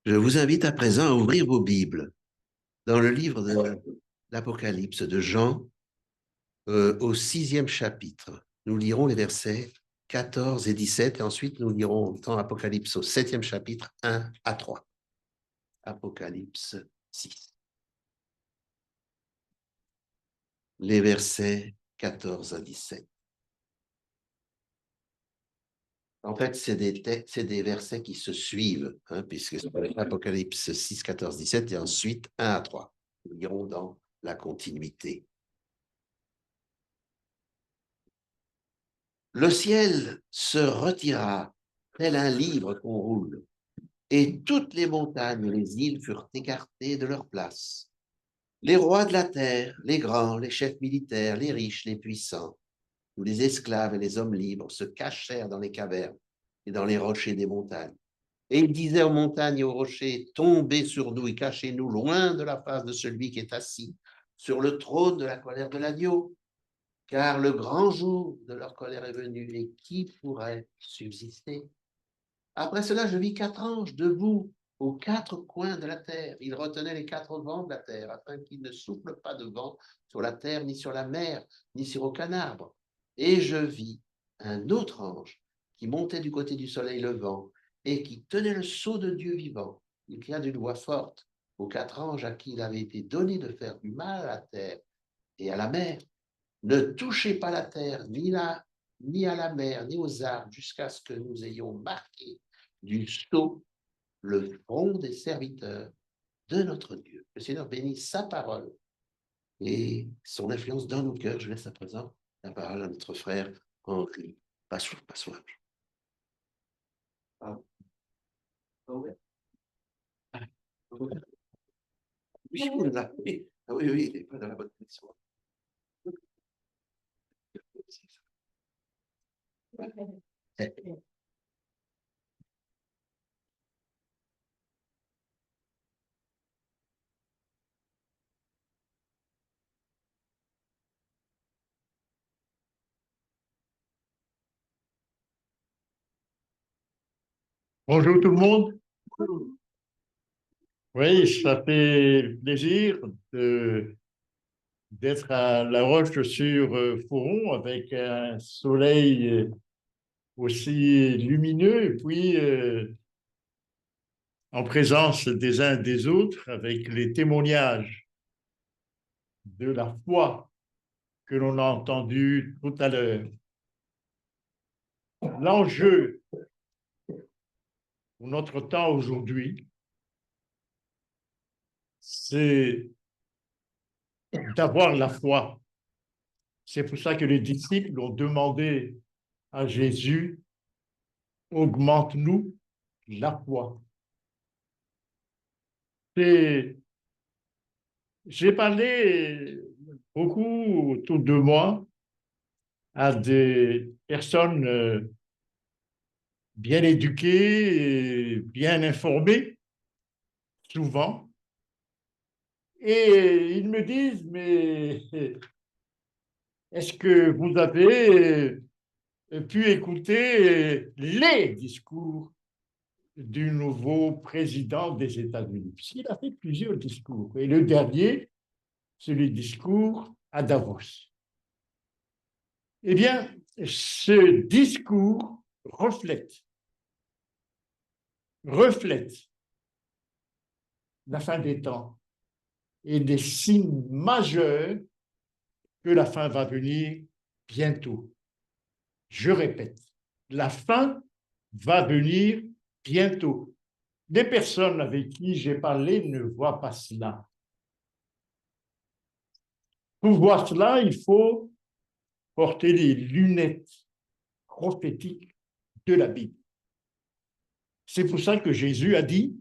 Je vous invite à présent à ouvrir vos Bibles dans le livre de l'Apocalypse de Jean, au 6e chapitre. Nous lirons les versets 14 et 17, et ensuite nous lirons dans Apocalypse au 7e chapitre 1 à 3. Apocalypse 6. Les versets 14 à 17. En fait, c'est des versets qui se suivent, puisque c'est Apocalypse 6, 14, 17, et ensuite 1 à 3. Nous lirons dans la continuité. Le ciel se retira, tel un livre qu'on roule, et toutes les montagnes et les îles furent écartées de leur place. Les rois de la terre, les grands, les chefs militaires, les riches, les puissants, tous les esclaves et les hommes libres se cachèrent dans les cavernes et dans les rochers des montagnes. Et ils disaient aux montagnes et aux rochers, tombez sur nous et cachez-nous loin de la face de celui qui est assis sur le trône de la colère de l'agneau. Car le grand jour de leur colère est venu, et qui pourrait subsister? Après cela, je vis 4 anges debout aux 4 coins de la terre. Ils retenaient les 4 vents de la terre, afin qu'il ne souffle pas de vent sur la terre, ni sur la mer, ni sur aucun arbre. Et je vis un autre ange qui montait du côté du soleil levant, et qui tenait le sceau de Dieu vivant. Il cria d'une voix forte aux 4 anges à qui il avait été donné de faire du mal à la terre et à la mer: ne touchez pas la terre, ni à la mer, ni aux arbres, jusqu'à ce que nous ayons marqué du sceau le front des serviteurs de notre Dieu. Le Seigneur bénisse sa parole et son influence dans nos cœurs. Je laisse à présent la parole à notre frère Henri Passoire. Ah. Oui, oui, oui, il n'est pas dans la bonne position. Bonjour tout le monde. Oui, ça fait plaisir d'être à La Roche-sur-Foron avec un soleil aussi lumineux et puis en présence des uns et des autres avec les témoignages de la foi que l'on a entendu tout à l'heure. L'enjeu pour notre temps aujourd'hui, c'est d'avoir la foi. C'est pour ça que les disciples ont demandé à Jésus: augmente-nous la foi. Et j'ai parlé beaucoup autour de moi à des personnes bien éduquées, bien informées, souvent, et ils me disent: mais est-ce que vous avez pu écouter les discours du nouveau président des États-Unis? Puisqu'il a fait plusieurs discours. Et le dernier, c'est le discours à Davos. Eh bien, ce discours reflète la fin des temps et des signes majeurs que la fin va venir bientôt. Je répète, la fin va venir bientôt. Les personnes avec qui j'ai parlé ne voient pas cela. Pour voir cela, il faut porter les lunettes prophétiques de la Bible. C'est pour ça que Jésus a dit: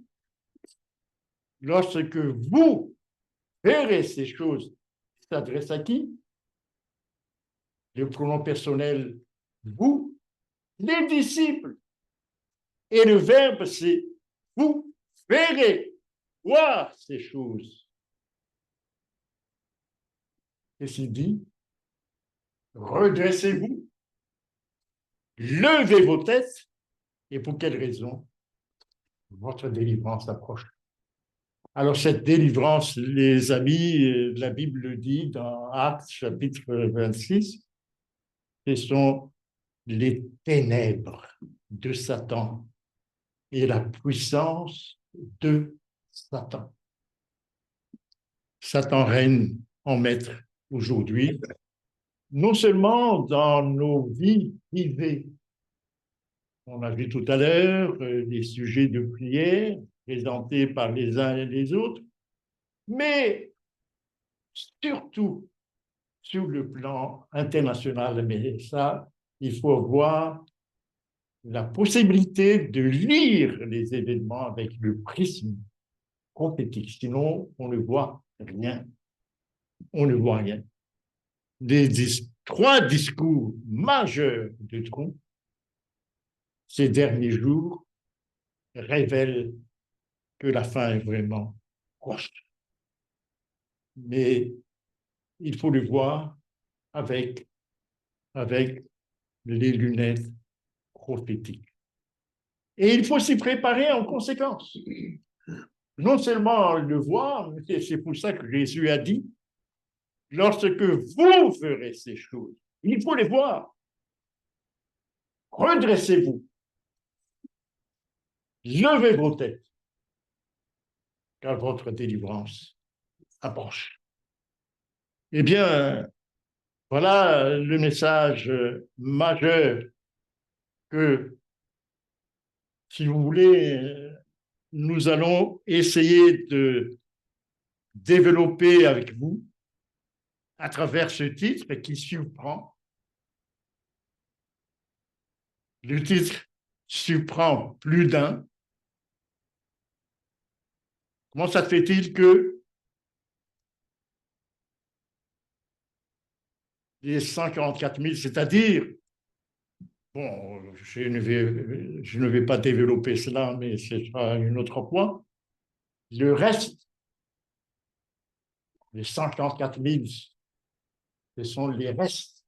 lorsque vous verrez ces choses, il s'adresse à qui? Le pronom personnel vous, les disciples. Et le verbe, c'est vous verrez voir ces choses. Et s'il dit: redressez-vous, levez vos têtes. Et pour quelle raison? votre délivrance approche. Alors cette délivrance, les amis, la Bible le dit dans Actes chapitre 26, ce sont les ténèbres de Satan et la puissance de Satan. Satan règne en maître aujourd'hui, non seulement dans nos vies privées. On a vu tout à l'heure les sujets de prière présentés par les uns et les autres, mais surtout sur le plan international. Mais ça, il faut voir la possibilité de lire les événements avec le prisme prophétique. Sinon, on ne voit rien. On ne voit rien. Les trois discours majeurs de Trump ces derniers jours révèlent que la fin est vraiment proche. Mais il faut le voir avec les lunettes prophétiques. Et il faut s'y préparer en conséquence. Non seulement le voir, mais c'est pour ça que Jésus a dit, lorsque vous ferez ces choses, il faut les voir. Redressez-vous. Levez vos têtes, car votre délivrance approche. Eh bien, voilà le message majeur que, si vous voulez, nous allons essayer de développer avec vous à travers ce titre qui surprend. Le titre surprend plus d'un. Comment ça se fait-il que les 144 000, c'est-à-dire, bon, je ne vais pas développer cela, mais ce sera un autre point, le reste, les 144 000, ce sont les restes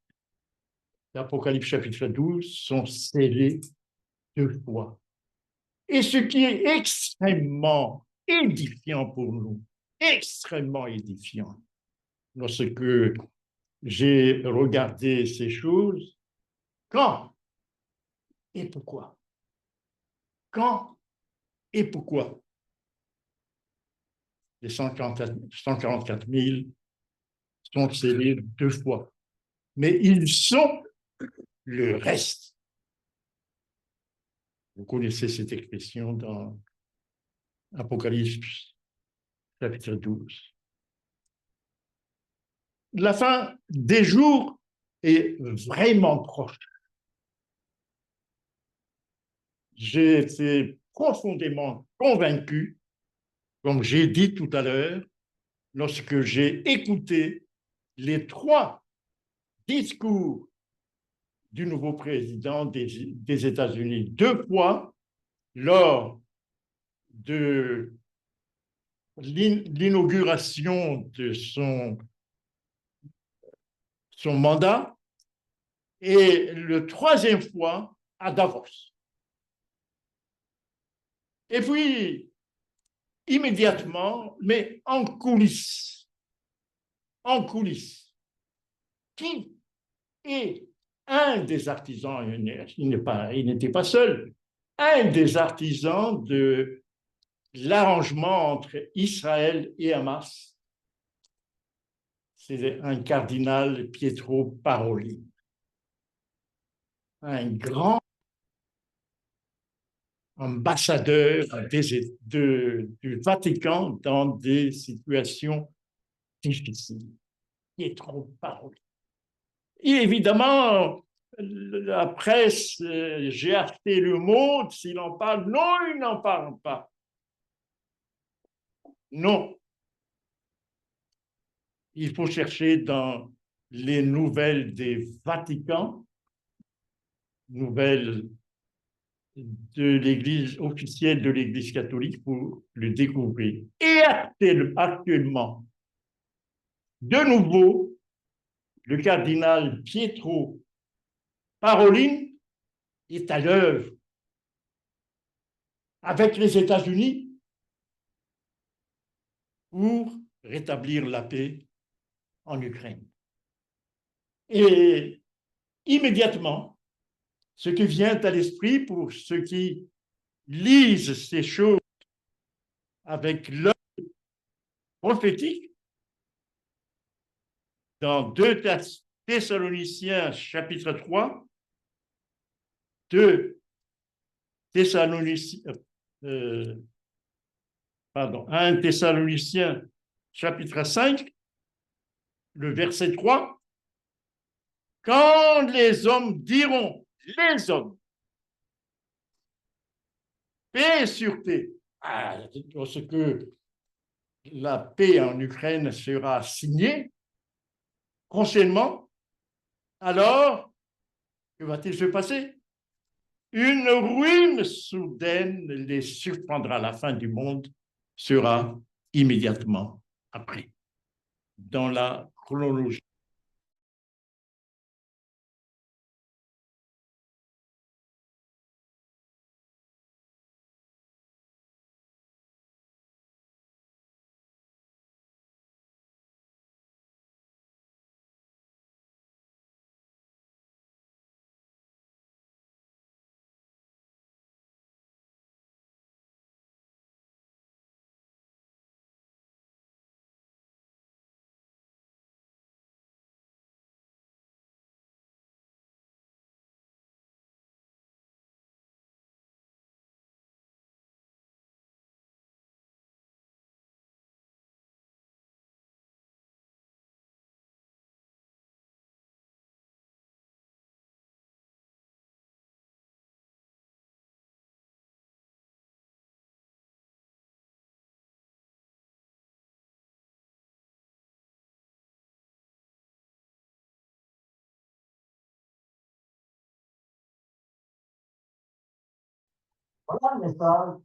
d'Apocalypse chapitre 12, sont scellés deux fois. Et ce qui est extrêmement édifiant pour nous, extrêmement édifiant, lorsque j'ai regardé ces choses, quand et pourquoi? Quand et pourquoi? Les 144 000 sont scellés deux fois, mais ils sont le reste. Vous connaissez cette expression dans Apocalypse chapitre 12. La fin des jours est vraiment proche. J'ai été profondément convaincu, comme j'ai dit tout à l'heure, lorsque j'ai écouté les trois discours du nouveau président des États-Unis, deux fois lors de l'inauguration de son mandat et le troisième fois à Davos. Et puis, immédiatement, mais en coulisses, qui est un des artisans, il n'était pas seul, un des artisans de l'arrangement entre Israël et Hamas, c'est un cardinal Pietro Parolin, un grand ambassadeur du Vatican dans des situations difficiles. Pietro Parolin. Et évidemment, la presse, j'ai acheté le mot, s'il en parle, non, il n'en parle pas. Non. Il faut chercher dans les nouvelles des Vaticans, nouvelles de l'Église officielle de l'Église catholique pour le découvrir. Et actuellement, de nouveau, le cardinal Pietro Parolin est à l'œuvre avec les États-Unis pour rétablir la paix en Ukraine. Et immédiatement, ce qui vient à l'esprit pour ceux qui lisent ces choses avec l'œil prophétique, dans 2 Thessaloniciens chapitre 3, 2 Thessaloniciens, 1 Thessaloniciens chapitre 5, le verset 3, quand les hommes diront, les hommes, paix et sûreté, parce que la paix en Ukraine sera signée prochainement, alors, que va-t-il se passer? Une ruine soudaine les surprendra. La fin du monde sera immédiatement après, dans la chronologie. Voilà le message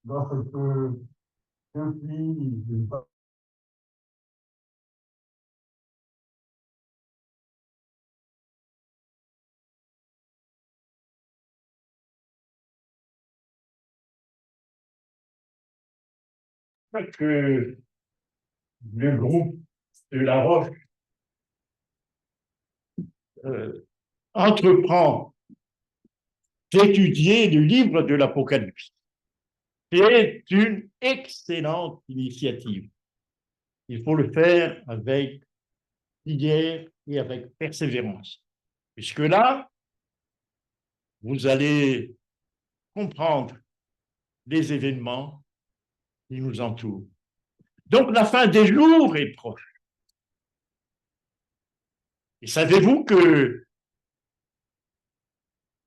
dans ce que depuis Que le groupe de La Roche entreprend d'étudier le livre de l'Apocalypse. C'est une excellente initiative. Il faut le faire avec prière et avec persévérance. Puisque là, vous allez comprendre les événements qui nous entourent. Donc, la fin des jours est proche. Et savez-vous que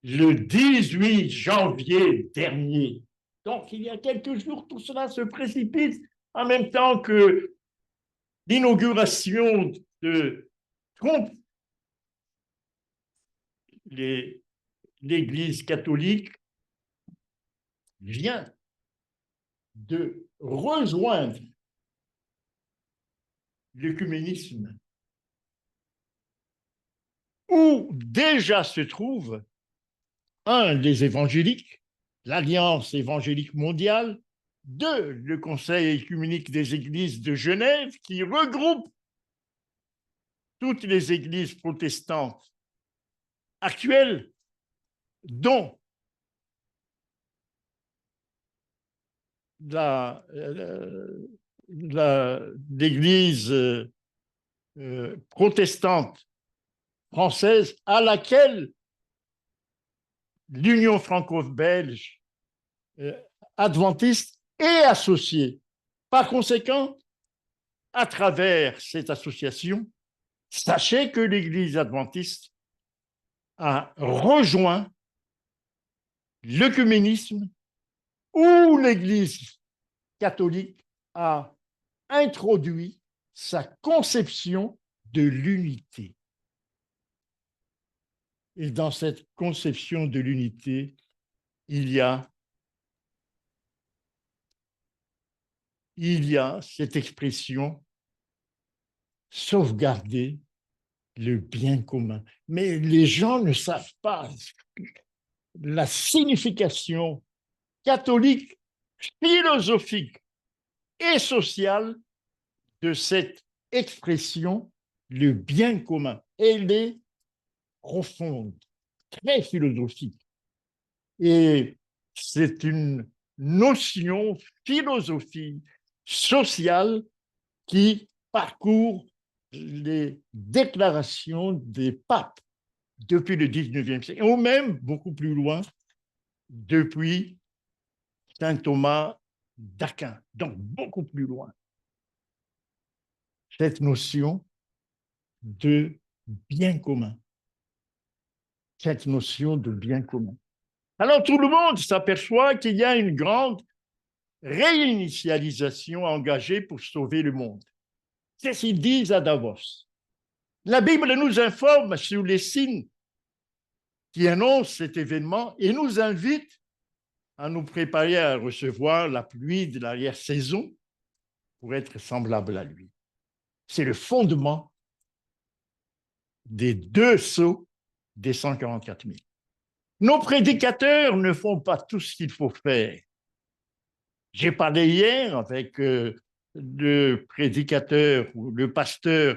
le 18 janvier dernier, donc il y a quelques jours, tout cela se précipite en même temps que l'inauguration de Trump, l'Église catholique vient de rejoindre l'œcuménisme, où déjà se trouve un, les évangéliques, l'Alliance évangélique mondiale, deux, le Conseil œcuménique des églises de Genève, qui regroupe toutes les églises protestantes actuelles, dont l'église protestante française, à laquelle l'Union franco-belge adventiste est associée. Par conséquent, à travers cette association, sachez que l'Église adventiste a rejoint l'œcuménisme, où l'Église catholique a introduit sa conception de l'unité. Et dans cette conception de l'unité, il y a cette expression sauvegarder le bien commun. Mais les gens ne savent pas la signification catholique, philosophique et sociale de cette expression, le bien commun. Elle est profonde, très philosophique. Et c'est une notion philosophique, sociale qui parcourt les déclarations des papes depuis le 19e siècle, ou même beaucoup plus loin, depuis saint Thomas d'Aquin, donc beaucoup plus loin. Cette notion de bien commun. Cette notion de bien commun. Alors tout le monde s'aperçoit qu'il y a une grande réinitialisation engagée pour sauver le monde. C'est ce qu'ils disent à Davos. La Bible nous informe sur les signes qui annoncent cet événement et nous invite à nous préparer à recevoir la pluie de l'arrière-saison pour être semblable à lui. C'est le fondement des 2 sceaux des 144 000. Nos prédicateurs ne font pas tout ce qu'il faut faire. J'ai parlé hier avec le prédicateur ou le pasteur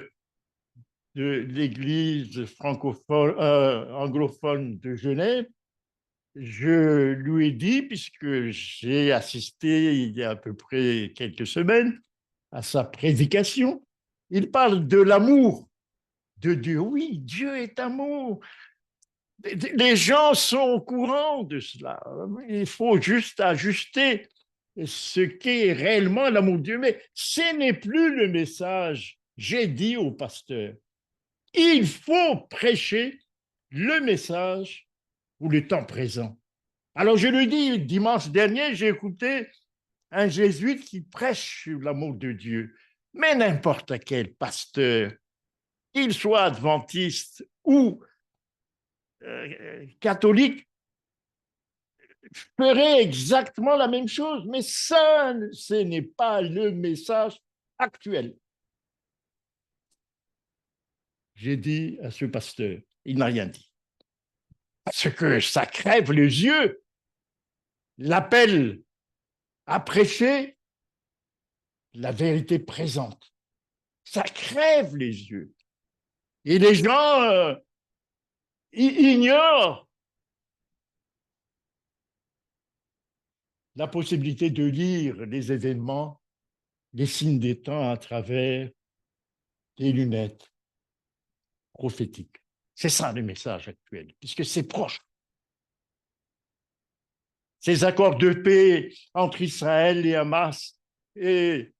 de l'église anglophone de Genève. Je lui ai dit, puisque j'ai assisté il y a à peu près quelques semaines à sa prédication, il parle de l'amour de Dieu. Oui, Dieu est amour. Les gens sont au courant de cela. Il faut juste ajuster ce qu'est réellement l'amour de Dieu. Mais ce n'est plus le message. J'ai dit au pasteur, il faut prêcher le message pour le temps présent. Alors je lui dis, dimanche dernier, j'ai écouté un jésuite qui prêche sur l'amour de Dieu. Mais n'importe quel pasteur, qu'il soit adventiste ou catholique, ferait exactement la même chose. Mais ça, ce n'est pas le message actuel. J'ai dit à ce pasteur, il n'a rien dit. Parce que ça crève les yeux. L'appel à prêcher la vérité présente. Ça crève les yeux. Et les gens ignorent la possibilité de lire les événements, les signes des temps à travers les lunettes prophétiques. C'est ça le message actuel, puisque c'est proche. Ces accords de paix entre Israël et Hamas et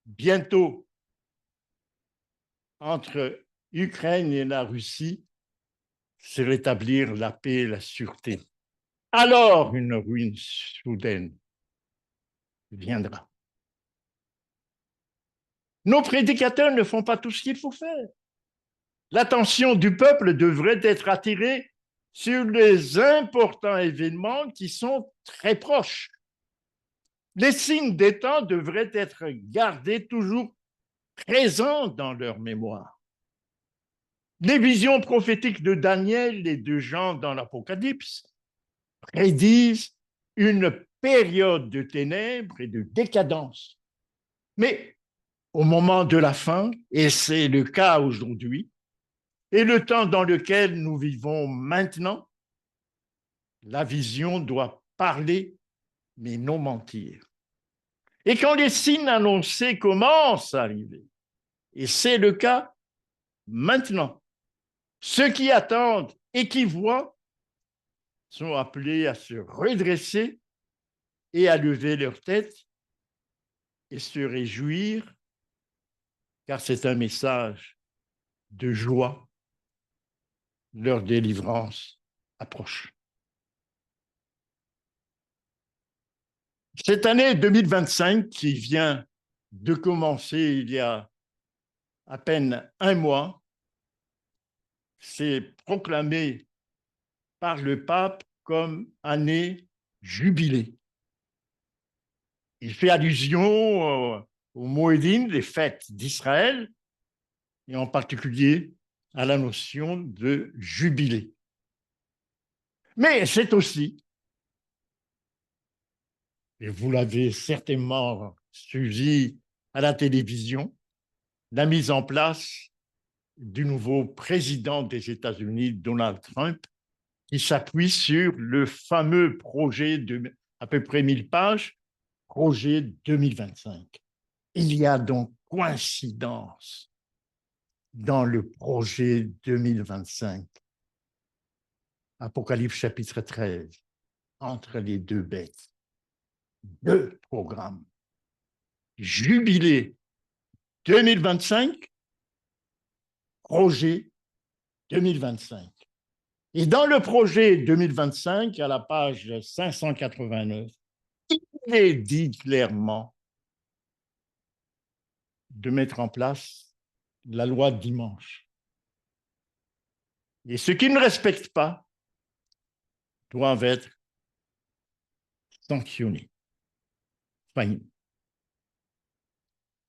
bientôt entre Ukraine et la Russie, c'est rétablir la paix et la sûreté. Alors une ruine soudaine viendra. Nos prédicateurs ne font pas tout ce qu'il faut faire. L'attention du peuple devrait être attirée sur les importants événements qui sont très proches. Les signes des temps devraient être gardés toujours présents dans leur mémoire. Les visions prophétiques de Daniel et de Jean dans l'Apocalypse prédisent une période de ténèbres et de décadence. Mais au moment de la fin, et c'est le cas aujourd'hui, et le temps dans lequel nous vivons maintenant, la vision doit parler, mais non mentir. Et quand les signes annoncés commencent à arriver, et c'est le cas maintenant, ceux qui attendent et qui voient sont appelés à se redresser et à lever leur tête et se réjouir, car c'est un message de joie. Leur délivrance approche. Cette année 2025 qui vient de commencer il y a à peine un mois, c'est proclamé par le pape comme année jubilée. Il fait allusion au Moédine, les fêtes d'Israël, et en particulier à la notion de jubilé. Mais c'est aussi et vous l'avez certainement suivi à la télévision, la mise en place du nouveau président des États-Unis, Donald Trump, qui s'appuie sur le fameux projet de à peu près 1000 pages, projet 2025. Il y a donc coïncidence dans le projet 2025. Apocalypse chapitre 13, entre les deux bêtes, deux programmes. Jubilé 2025, projet 2025. Et dans le projet 2025, à la page 589, il est dit clairement de mettre en place la loi de dimanche. Et ceux qui ne respectent pas doivent être sanctionnés.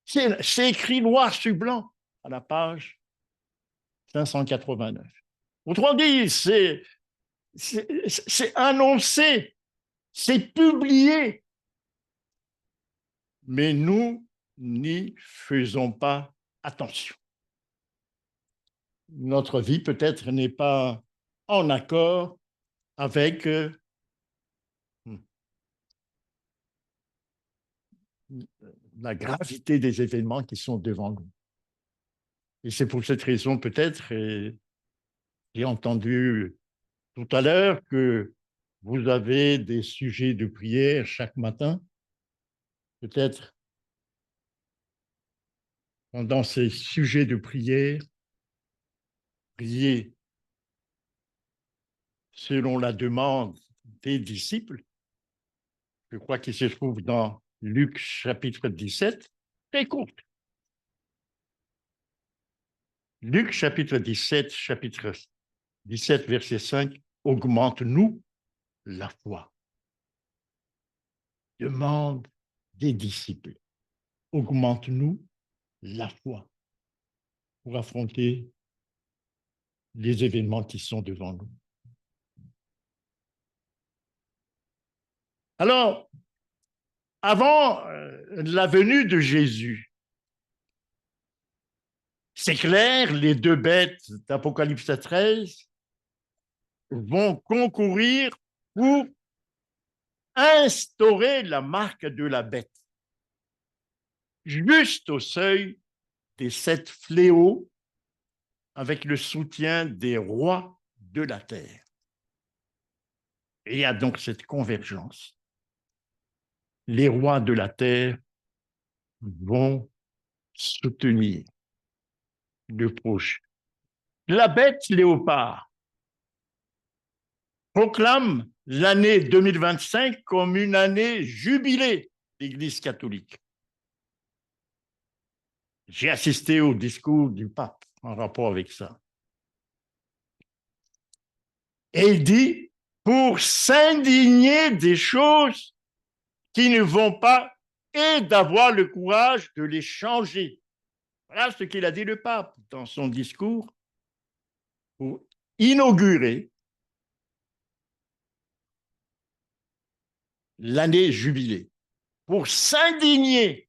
C'est écrit noir sur blanc à la page 589. Autrement dit, c'est annoncé, c'est publié. Mais nous n'y faisons pas attention. Notre vie peut-être n'est pas en accord avec la gravité des événements qui sont devant nous. Et c'est pour cette raison peut-être, j'ai entendu tout à l'heure que vous avez des sujets de prière chaque matin. Peut-être pendant ces sujets de prière, prier selon la demande des disciples. Je crois qu'il se trouve dans Luc chapitre 17, très courte. Luc chapitre 17, verset 5, augmente-nous la foi. Demande des disciples. Augmente-nous la foi pour affronter les événements qui sont devant nous. Alors, avant la venue de Jésus, c'est clair, les deux bêtes d'Apocalypse 13 vont concourir pour instaurer la marque de la bête, juste au seuil des 7 fléaux, avec le soutien des rois de la terre. Et il y a donc cette convergence. Les rois de la terre vont soutenir le proche. La bête léopard proclame l'année 2025 comme une année jubilée de l'Église catholique. J'ai assisté au discours du pape en rapport avec ça. Et il dit, pour s'indigner des choses qui ne vont pas et d'avoir le courage de les changer. Voilà ce qu'il a dit le pape dans son discours pour inaugurer l'année jubilée, pour s'indigner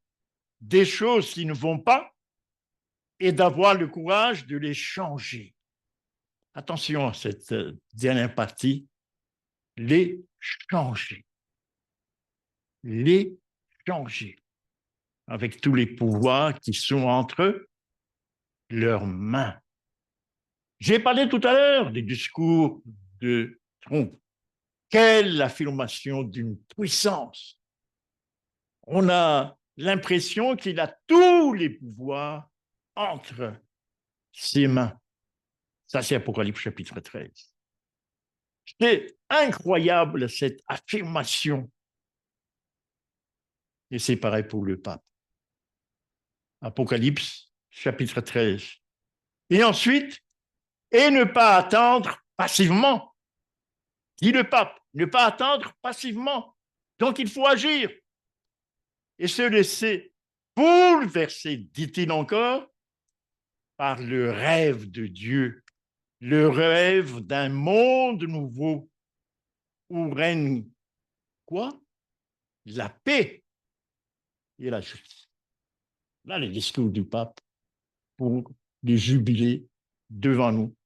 des choses qui ne vont pas et d'avoir le courage de les changer. Attention à cette dernière partie, les changer. Les changer, avec tous les pouvoirs qui sont entre leurs mains. J'ai parlé tout à l'heure du discours de Trump. Quelle affirmation d'une puissance! On a l'impression qu'il a tous les pouvoirs entre ses mains. Ça, c'est Apocalypse chapitre 13. C'est incroyable cette affirmation. Et c'est pareil pour le pape. Apocalypse chapitre 13. Et ensuite, et ne pas attendre passivement. Dit le pape, ne pas attendre passivement. Donc il faut agir. Et se laisser bouleverser, dit-il encore, par le rêve de Dieu, le rêve d'un monde nouveau où règne quoi? la paix et la justice. Là, les discours du pape pour le jubilé devant nous.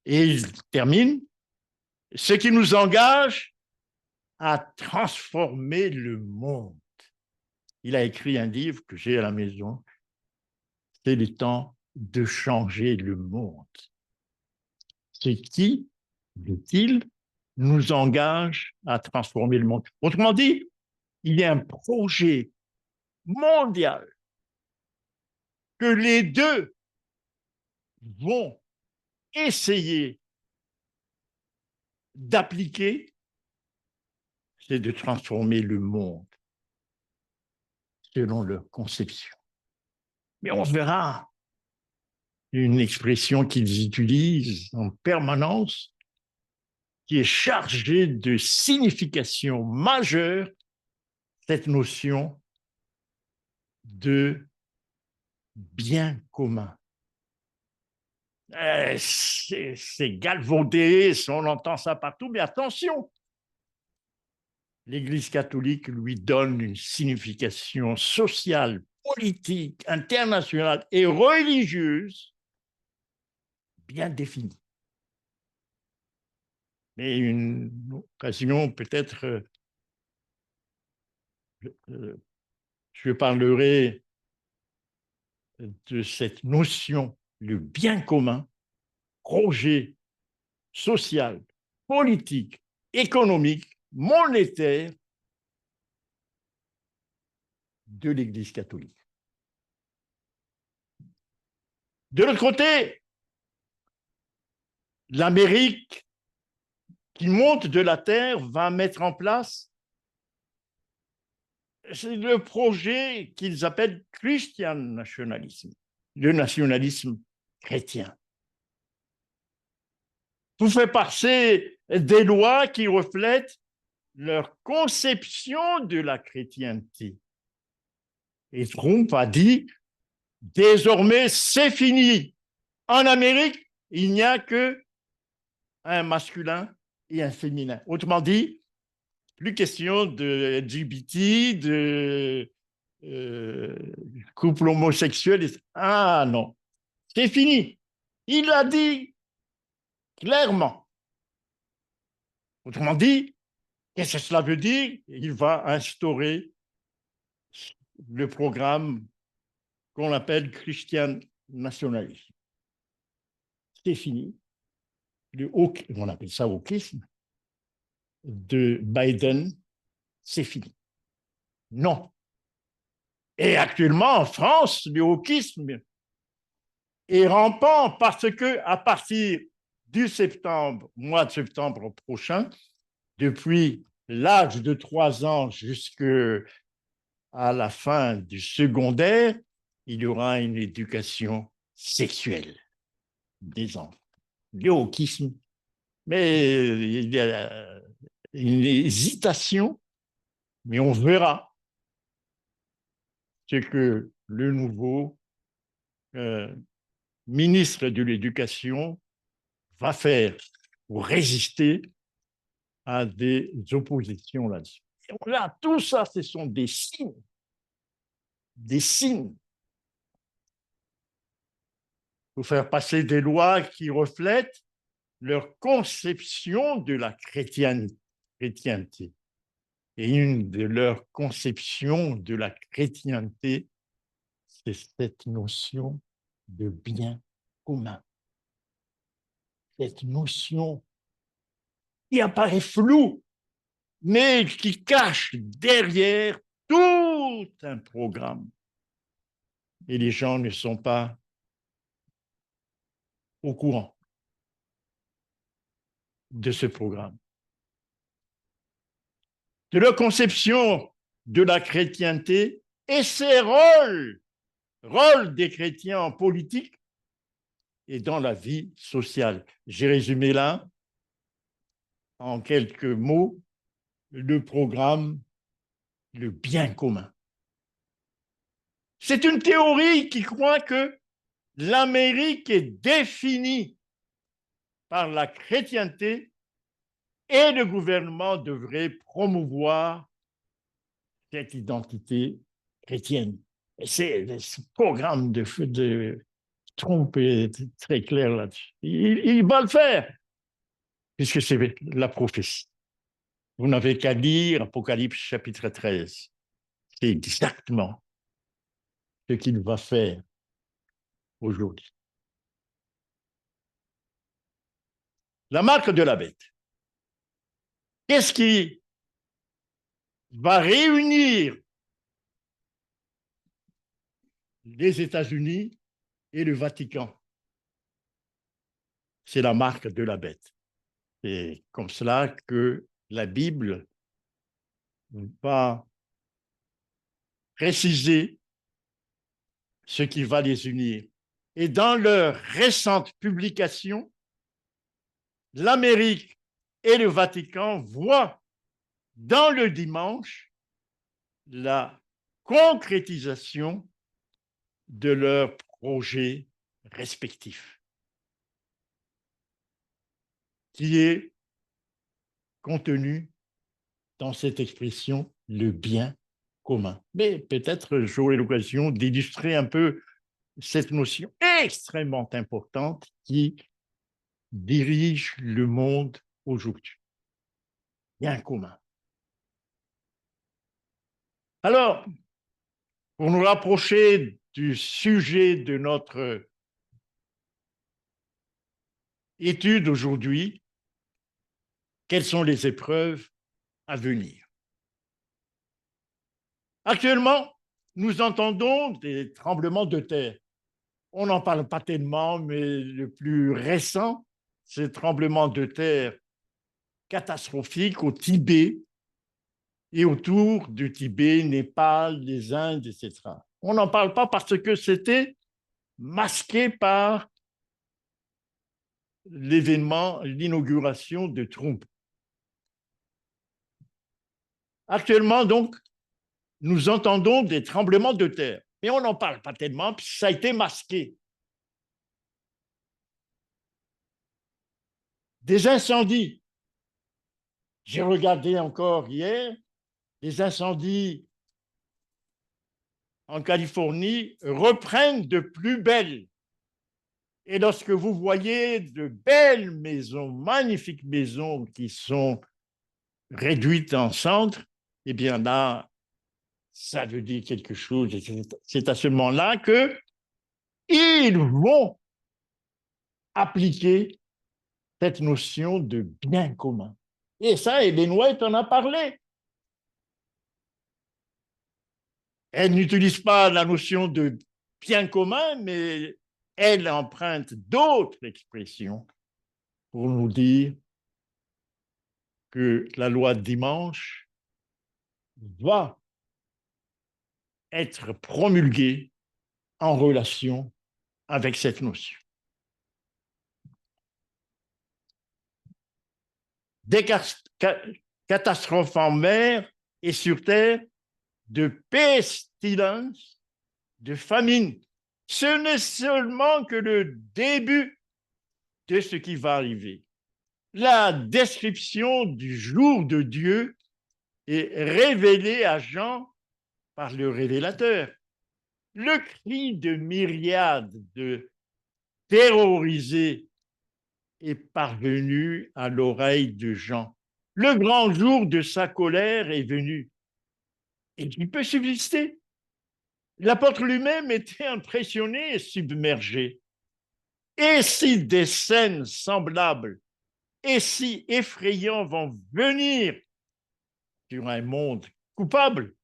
Et il termine, ce qui nous engage à transformer le monde. Il a écrit un livre que j'ai à la maison, c'est le temps de changer le monde. Ce qui, dit-il, nous engage à transformer le monde. Autrement dit, il y a un projet mondial que les deux vont essayer d'appliquer, c'est de transformer le monde selon leur conception. Mais on verra une expression qu'ils utilisent en permanence qui est chargée de signification majeure, cette notion de bien commun. C'est galvaudé, on entend ça partout, mais attention, l'Église catholique lui donne une signification sociale, politique, internationale et religieuse bien définie. Mais une occasion, peut-être, je parlerai de cette notion, le bien commun, projet social, politique, économique, monétaire de l'Église catholique. De l'autre côté, l'Amérique qui monte de la terre va mettre en place le projet qu'ils appellent Christian nationalisme, le nationalisme chrétien. Pour faire passer des lois qui reflètent leur conception de la chrétienté. Et Trump a dit, désormais, c'est fini. En Amérique, il n'y a que un masculin et un féminin. Autrement dit, plus question de LGBT, de couple homosexuel. Ah non, c'est fini. Il a dit clairement. Autrement dit, qu'est-ce que cela veut dire? Il va instaurer le programme qu'on appelle Christian nationalisme. C'est fini. On appelle ça wokisme de Biden, c'est fini. Non. Et actuellement, en France, le wokisme est rampant parce que à partir du mois de septembre prochain, depuis l'âge de 3 ans jusqu'à la fin du secondaire, il y aura une éducation sexuelle des enfants. Le wokisme, mais il y a une hésitation, mais on verra ce que le nouveau ministre de l'Éducation va faire pour résister à des oppositions là-dessus. Là, tout ça, ce sont des signes. Des signes. Pour faire passer des lois qui reflètent leur conception de la chrétienté. Et une de leurs conceptions de la chrétienté, c'est cette notion de bien commun. Cette notion qui apparaît floue, mais qui cache derrière tout un programme. Et les gens ne sont pas au courant de ce programme. De leur conception de la chrétienté et ses rôles des chrétiens en politique et dans la vie sociale. J'ai résumé là, en quelques mots, le programme, le bien commun. C'est une théorie qui croit que l'Amérique est définie par la chrétienté et le gouvernement devrait promouvoir cette identité chrétienne. Et ce programme de Trump est très clair là-dessus. Il va le faire, puisque c'est la prophétie. Vous n'avez qu'à lire Apocalypse chapitre 13. C'est exactement ce qu'il va faire aujourd'hui. La marque de la bête. Qu'est-ce qui va réunir les États-Unis et le Vatican? C'est la marque de la bête. C'est comme cela que la Bible va préciser ce qui va les unir. Et dans leur récente publication, l'Amérique et le Vatican voient dans le dimanche la concrétisation de leurs projets respectifs, qui est contenu dans cette expression le bien commun. Mais peut-être j'aurai l'occasion d'illustrer un peu cette notion extrêmement importante qui dirige le monde aujourd'hui. Bien commun. Alors, pour nous rapprocher du sujet de notre étude aujourd'hui, quelles sont les épreuves à venir? Actuellement, nous entendons des tremblements de terre. On n'en parle pas tellement, mais le plus récent, c'est tremblement de terre catastrophique au Tibet et autour du Tibet, Népal, les Indes, etc. On n'en parle pas parce que c'était masqué par l'événement, l'inauguration de Trump. Actuellement, donc, nous entendons des tremblements de terre, mais on n'en parle pas tellement, puis ça a été masqué. Des incendies. J'ai regardé encore hier, les incendies en Californie reprennent de plus belle. Et lorsque vous voyez de belles maisons, magnifiques maisons qui sont réduites en cendres, eh bien là, ça veut dire quelque chose. C'est à ce moment-là qu'ils vont appliquer cette notion de bien commun. Et ça, Ellen White en a parlé. Elle n'utilise pas la notion de bien commun, mais elle emprunte d'autres expressions pour nous dire que la loi de dimanche va être promulguée en relation avec cette notion. Des catastrophes en mer et sur terre, de pestilence, de famine. Ce n'est seulement que le début de ce qui va arriver. La description du jour de Dieu est révélée à Jean par le révélateur. Le cri de myriades de terrorisés est parvenu à l'oreille de Jean. Le grand jour de sa colère est venu. Et il peut subsister. L'apôtre lui-même était impressionné et submergé. Et si des scènes semblables et si effrayants vont venir sur un monde coupable,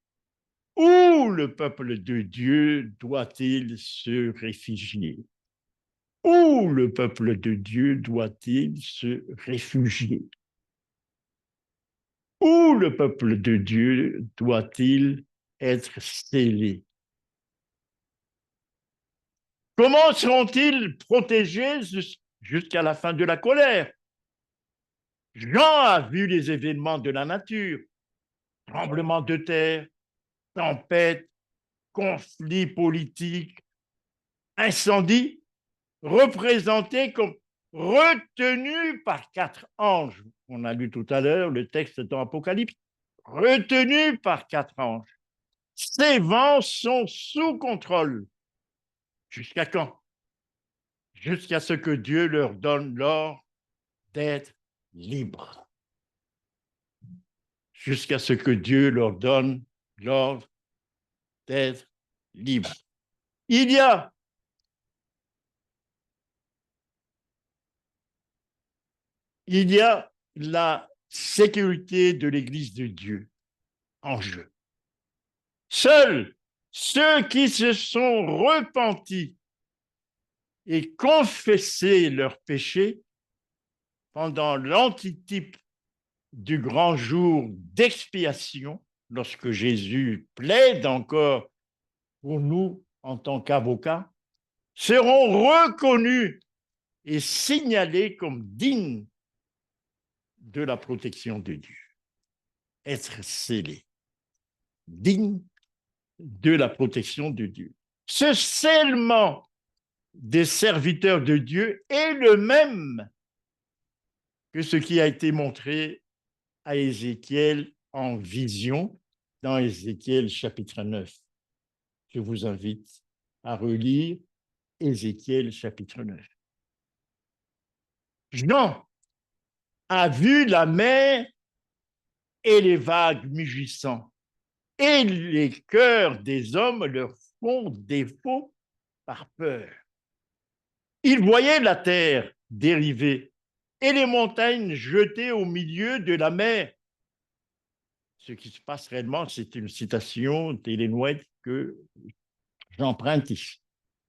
où le peuple de Dieu doit-il se réfugier? Où le peuple de Dieu doit-il se réfugier? Où le peuple de Dieu doit-il être scellé? Comment seront-ils protégés jusqu'à la fin de la colère? Jean a vu les événements de la nature, tremblements de terre, tempêtes, conflits politiques, incendies, représentés comme retenus par 4 anges. On a lu tout à l'heure le texte dans Apocalypse. retenus par 4 anges. Ces vents sont sous contrôle. Jusqu'à quand? Jusqu'à ce que Dieu leur donne l'ordre d'être libres. Jusqu'à ce que Dieu leur donne l'ordre d'être libres. Il y a la sécurité de l'Église de Dieu en jeu. Seuls ceux qui se sont repentis et confessé leurs péchés pendant l'antitype du grand jour d'expiation, lorsque Jésus plaide encore pour nous en tant qu'avocats, seront reconnus et signalés comme dignes de la protection de Dieu. Être scellés, dignes de la protection de Dieu. Ce scellement des serviteurs de Dieu est le même que ce qui a été montré à Ézéchiel en vision dans Ézéchiel chapitre 9. Je vous invite à relire Ézéchiel chapitre 9. Jean a vu la mer et les vagues mugissant, et les cœurs des hommes leur font défaut par peur. Il voyait la terre dérivée et les montagnes jetées au milieu de la mer. Ce qui se passe réellement, c'est une citation d'Ellen White que j'emprunte ici.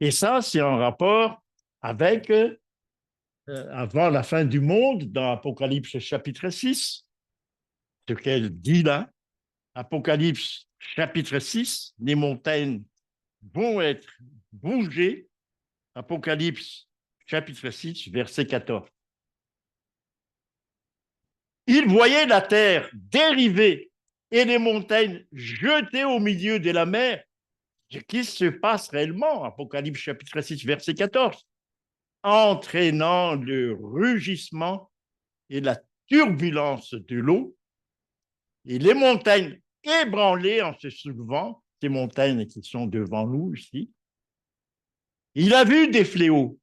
Et ça, c'est en rapport avec avant la fin du monde, dans Apocalypse chapitre 6, ce qu'elle dit là, Apocalypse chapitre 6, les montagnes vont être bougées, Apocalypse chapitre 6, verset 14. Il voyait la terre dériver et les montagnes jetées au milieu de la mer. Ce qui se passe réellement, Apocalypse chapitre 6, verset 14, entraînant le rugissement et la turbulence de l'eau, et les montagnes ébranlées en se soulevant, ces montagnes qui sont devant nous ici. Il a vu des fléaux,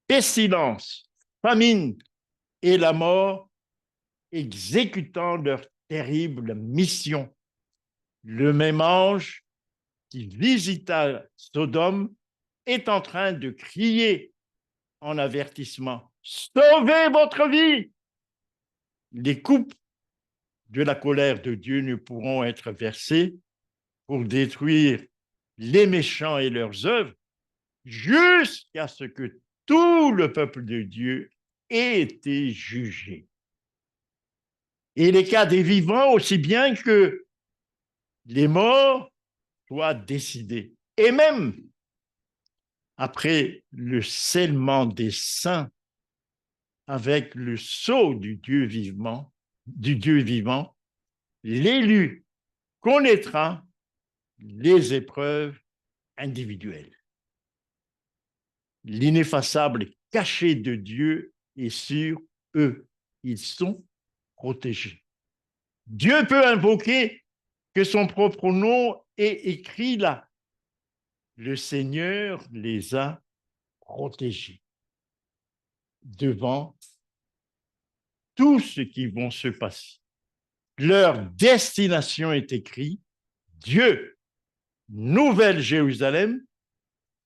pestilence, famine et la mort exécutant leur terrible mission. Le même ange qui visita Sodome est en train de crier en avertissement: sauvez votre vie! Les coupes de la colère de Dieu ne pourront être versées pour détruire les méchants et leurs œuvres jusqu'à ce que tout le peuple de Dieu ait été jugé. Et les cas des vivants, aussi bien que les morts, soient décidés. Et même après le scellement des saints avec le sceau du Dieu vivant, l'élu connaîtra les épreuves individuelles. L'ineffaçable caché de Dieu est sur eux. Ils sont protégés. Dieu peut invoquer que son propre nom est écrit là. Le Seigneur les a protégés devant tout ce qui va se passer. Leur destination est écrite. Dieu, Nouvelle Jérusalem,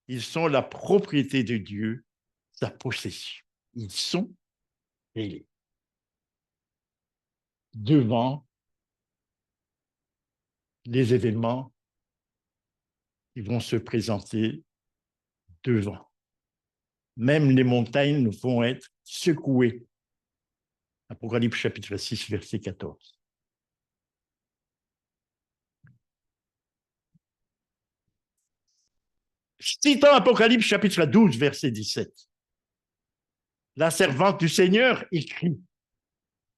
ils sont la propriété de Dieu, sa possession. Ils sont élus devant les événements qui vont se présenter devant. Même les montagnes vont être secouées. Apocalypse chapitre 6, verset 14. Citant Apocalypse chapitre 12, verset 17. La servante du Seigneur écrit,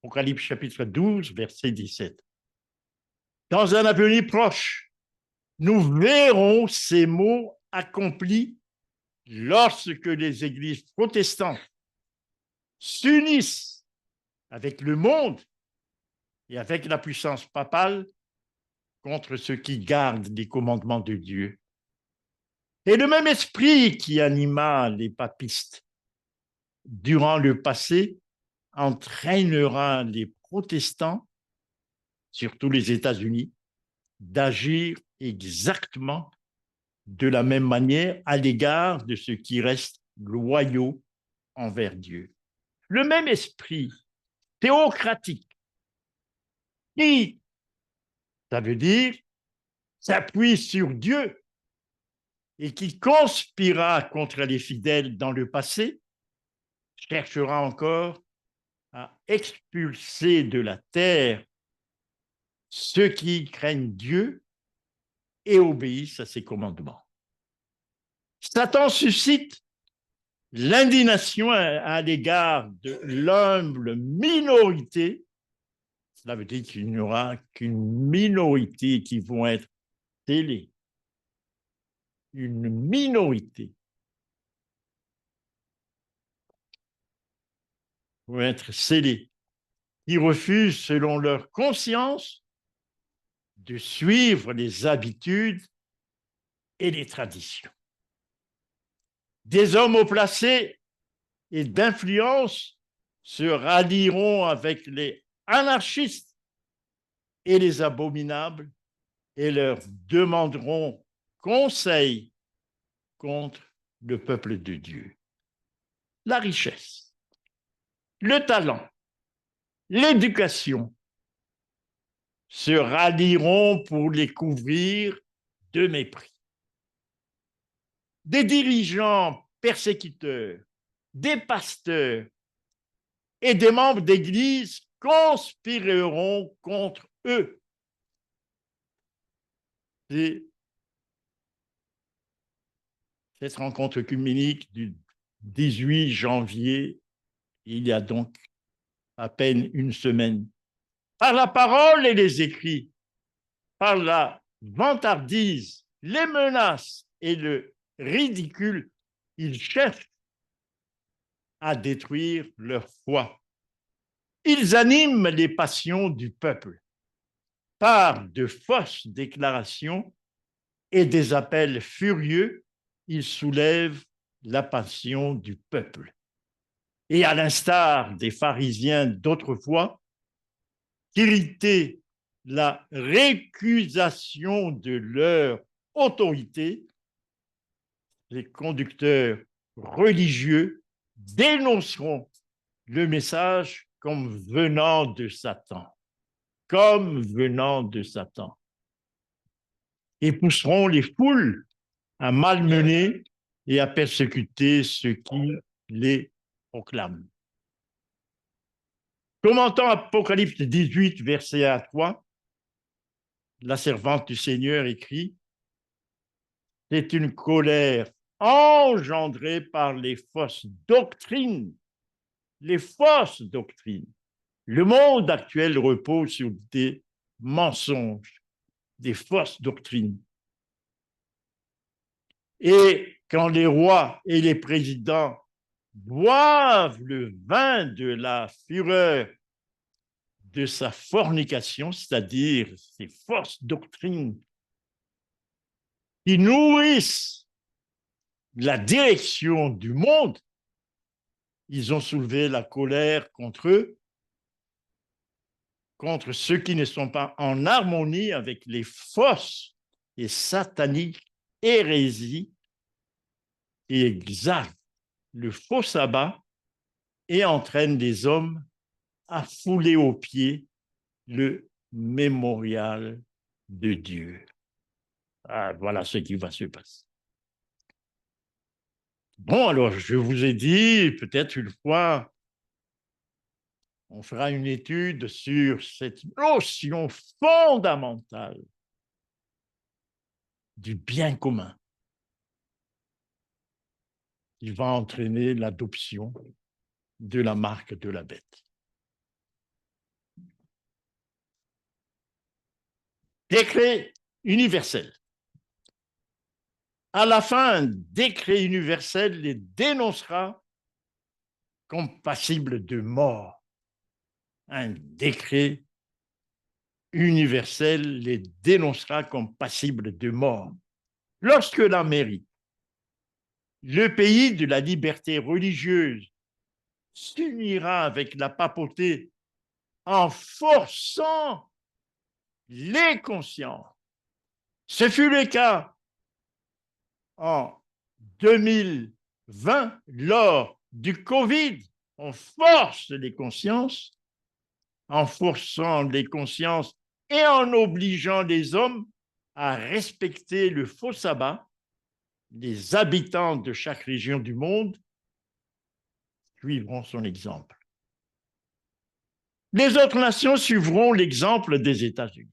Apocalypse chapitre 12, verset 17. Dans un avenir proche, nous verrons ces mots accomplis lorsque les églises protestantes s'unissent avec le monde et avec la puissance papale contre ceux qui gardent les commandements de Dieu. Et le même esprit qui anima les papistes durant le passé entraînera les protestants, surtout les États-Unis, d'agir exactement de la même manière à l'égard de ceux qui restent loyaux envers Dieu. Le même esprit théocratique qui, ça veut dire, s'appuie sur Dieu et qui conspira contre les fidèles dans le passé, cherchera encore à expulser de la terre ceux qui craignent Dieu et obéissent à ses commandements. Satan suscite l'indignation à l'égard de l'humble minorité. Cela veut dire qu'il n'y aura qu'une minorité qui vont être scellés. Une minorité vont être scellés, qui refusent, selon leur conscience, de suivre les habitudes et les traditions. Des hommes haut placés et d'influence se rallieront avec les anarchistes et les abominables et leur demanderont conseil contre le peuple de Dieu. La richesse, le talent, l'éducation se rallieront pour les couvrir de mépris. Des dirigeants persécuteurs, des pasteurs et des membres d'Église conspireront contre eux. Et cette rencontre œcuménique du 18 janvier, il y a donc à peine une semaine, par la parole et les écrits, par la vantardise, les menaces et le ridicule, ils cherchent à détruire leur foi. Ils animent les passions du peuple par de fausses déclarations et des appels furieux. Ils soulèvent la passion du peuple. Et à l'instar des pharisiens d'autrefois, irriter la récusation de leur autorité, les conducteurs religieux dénonceront le message comme venant de Satan, et pousseront les foules à malmener et à persécuter ceux qui les proclament. Commentant Apocalypse 18, verset 1 à 3, la servante du Seigneur écrit: c'est une colère engendrée par les fausses doctrines. Les fausses doctrines. Le monde actuel repose sur des mensonges, des fausses doctrines. Et quand les rois et les présidents boivent le vin de la fureur de sa fornication, c'est-à-dire ces fausses doctrines qui nourrissent la direction du monde, ils ont soulevé la colère contre eux, contre ceux qui ne sont pas en harmonie avec les fausses et sataniques hérésies et exaltent le faux sabbat et entraînent les hommes à fouler aux pieds le mémorial de Dieu. Ah, voilà ce qui va se passer. Bon, alors, je vous ai dit, peut-être une fois, on fera une étude sur cette notion fondamentale du bien commun qui va entraîner l'adoption de la marque de la bête. Décret universel. À la fin, un décret universel les dénoncera comme passibles de mort. Un décret universelle les dénoncera comme passibles de mort. Lorsque l'Amérique, le pays de la liberté religieuse, s'unira avec la papauté en forçant les consciences, ce fut le cas en 2020 lors du Covid. On force les consciences, en forçant les consciences et en obligeant les hommes à respecter le faux sabbat. Les habitants de chaque région du monde suivront son exemple. Les autres nations suivront l'exemple des États-Unis.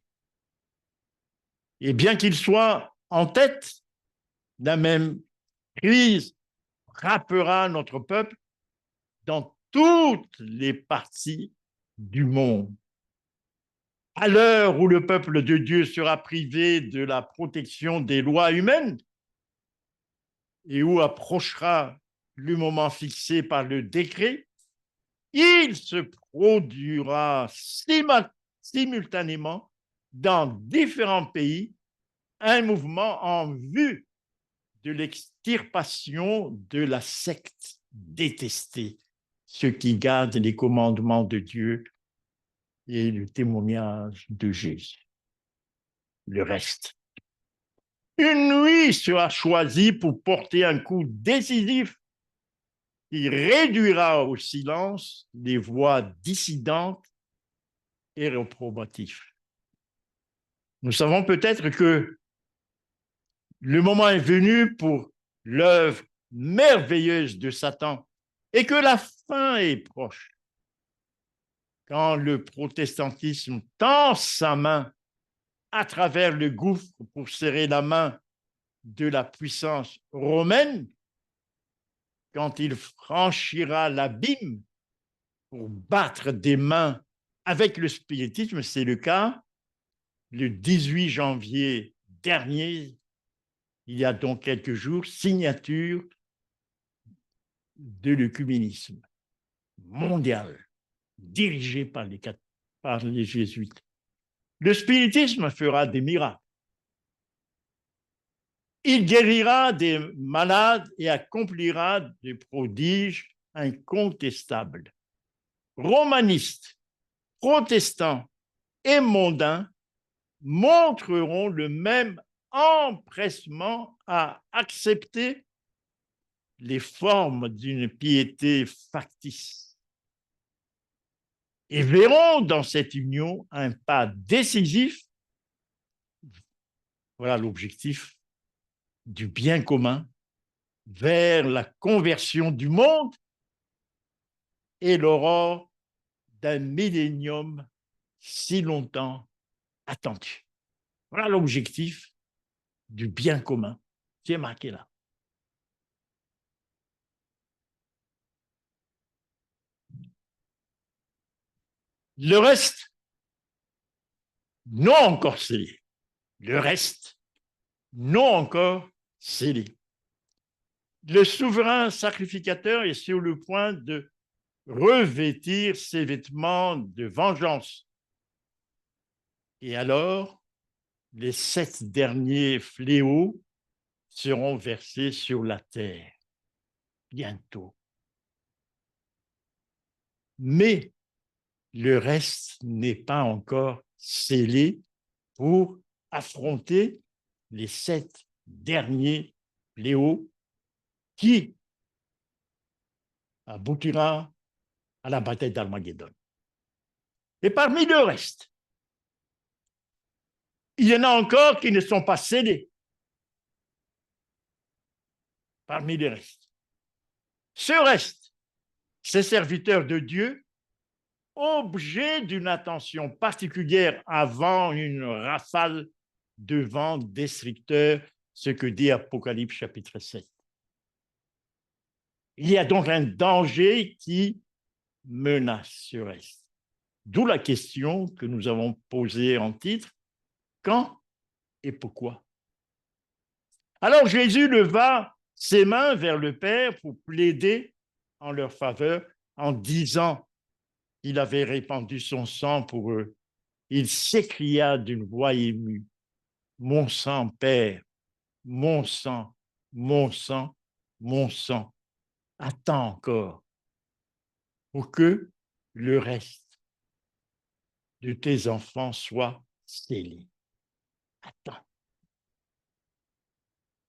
Et bien qu'ils soient en tête, la même crise frappera notre peuple dans toutes les parties du monde. À l'heure où le peuple de Dieu sera privé de la protection des lois humaines et où approchera le moment fixé par le décret, il se produira simultanément dans différents pays un mouvement en vue de l'extirpation de la secte détestée, ceux qui gardent les commandements de Dieu et le témoignage de Jésus. Le reste. Une nuit sera choisie pour porter un coup décisif qui réduira au silence les voix dissidentes et réprobatives. Nous savons peut-être que le moment est venu pour l'œuvre merveilleuse de Satan et que la fin est proche. Quand le protestantisme tend sa main à travers le gouffre pour serrer la main de la puissance romaine, quand il franchira l'abîme pour battre des mains avec le spiritisme, c'est le cas le 18 janvier dernier, il y a donc quelques jours, signature de l'œcuménisme mondial dirigé par les jésuites. Le spiritisme fera des miracles. Il guérira des malades et accomplira des prodiges incontestables. Romanistes, protestants et mondains montreront le même empressement à accepter les formes d'une piété factice et verront dans cette union un pas décisif, voilà l'objectif, du bien commun vers la conversion du monde et l'aurore d'un millénium si longtemps attendu. Voilà l'objectif du bien commun qui est marqué là. Le reste, non encore scellé. Le reste, non encore scellé. Le souverain sacrificateur est sur le point de revêtir ses vêtements de vengeance. Et alors, les 7 derniers fléaux seront versés sur la terre, bientôt. Mais le reste n'est pas encore scellé pour affronter les 7 derniers fléaux qui aboutira à la bataille d'Armageddon. Et parmi le reste, il y en a encore qui ne sont pas scellés. Parmi les restes. Ce reste, ces serviteurs de Dieu, objet d'une attention particulière avant une rafale de vent destructeur, ce que dit Apocalypse chapitre 7. Il y a donc un danger qui menace ce reste. D'où la question que nous avons posée en titre, quand et pourquoi? Alors Jésus leva ses mains vers le Père pour plaider en leur faveur en disant qu'il avait répandu son sang pour eux il s'écria d'une voix émue, « Mon sang, Père, mon sang, mon sang, mon sang, attends encore pour que le reste de tes enfants soit scellé. Attends. »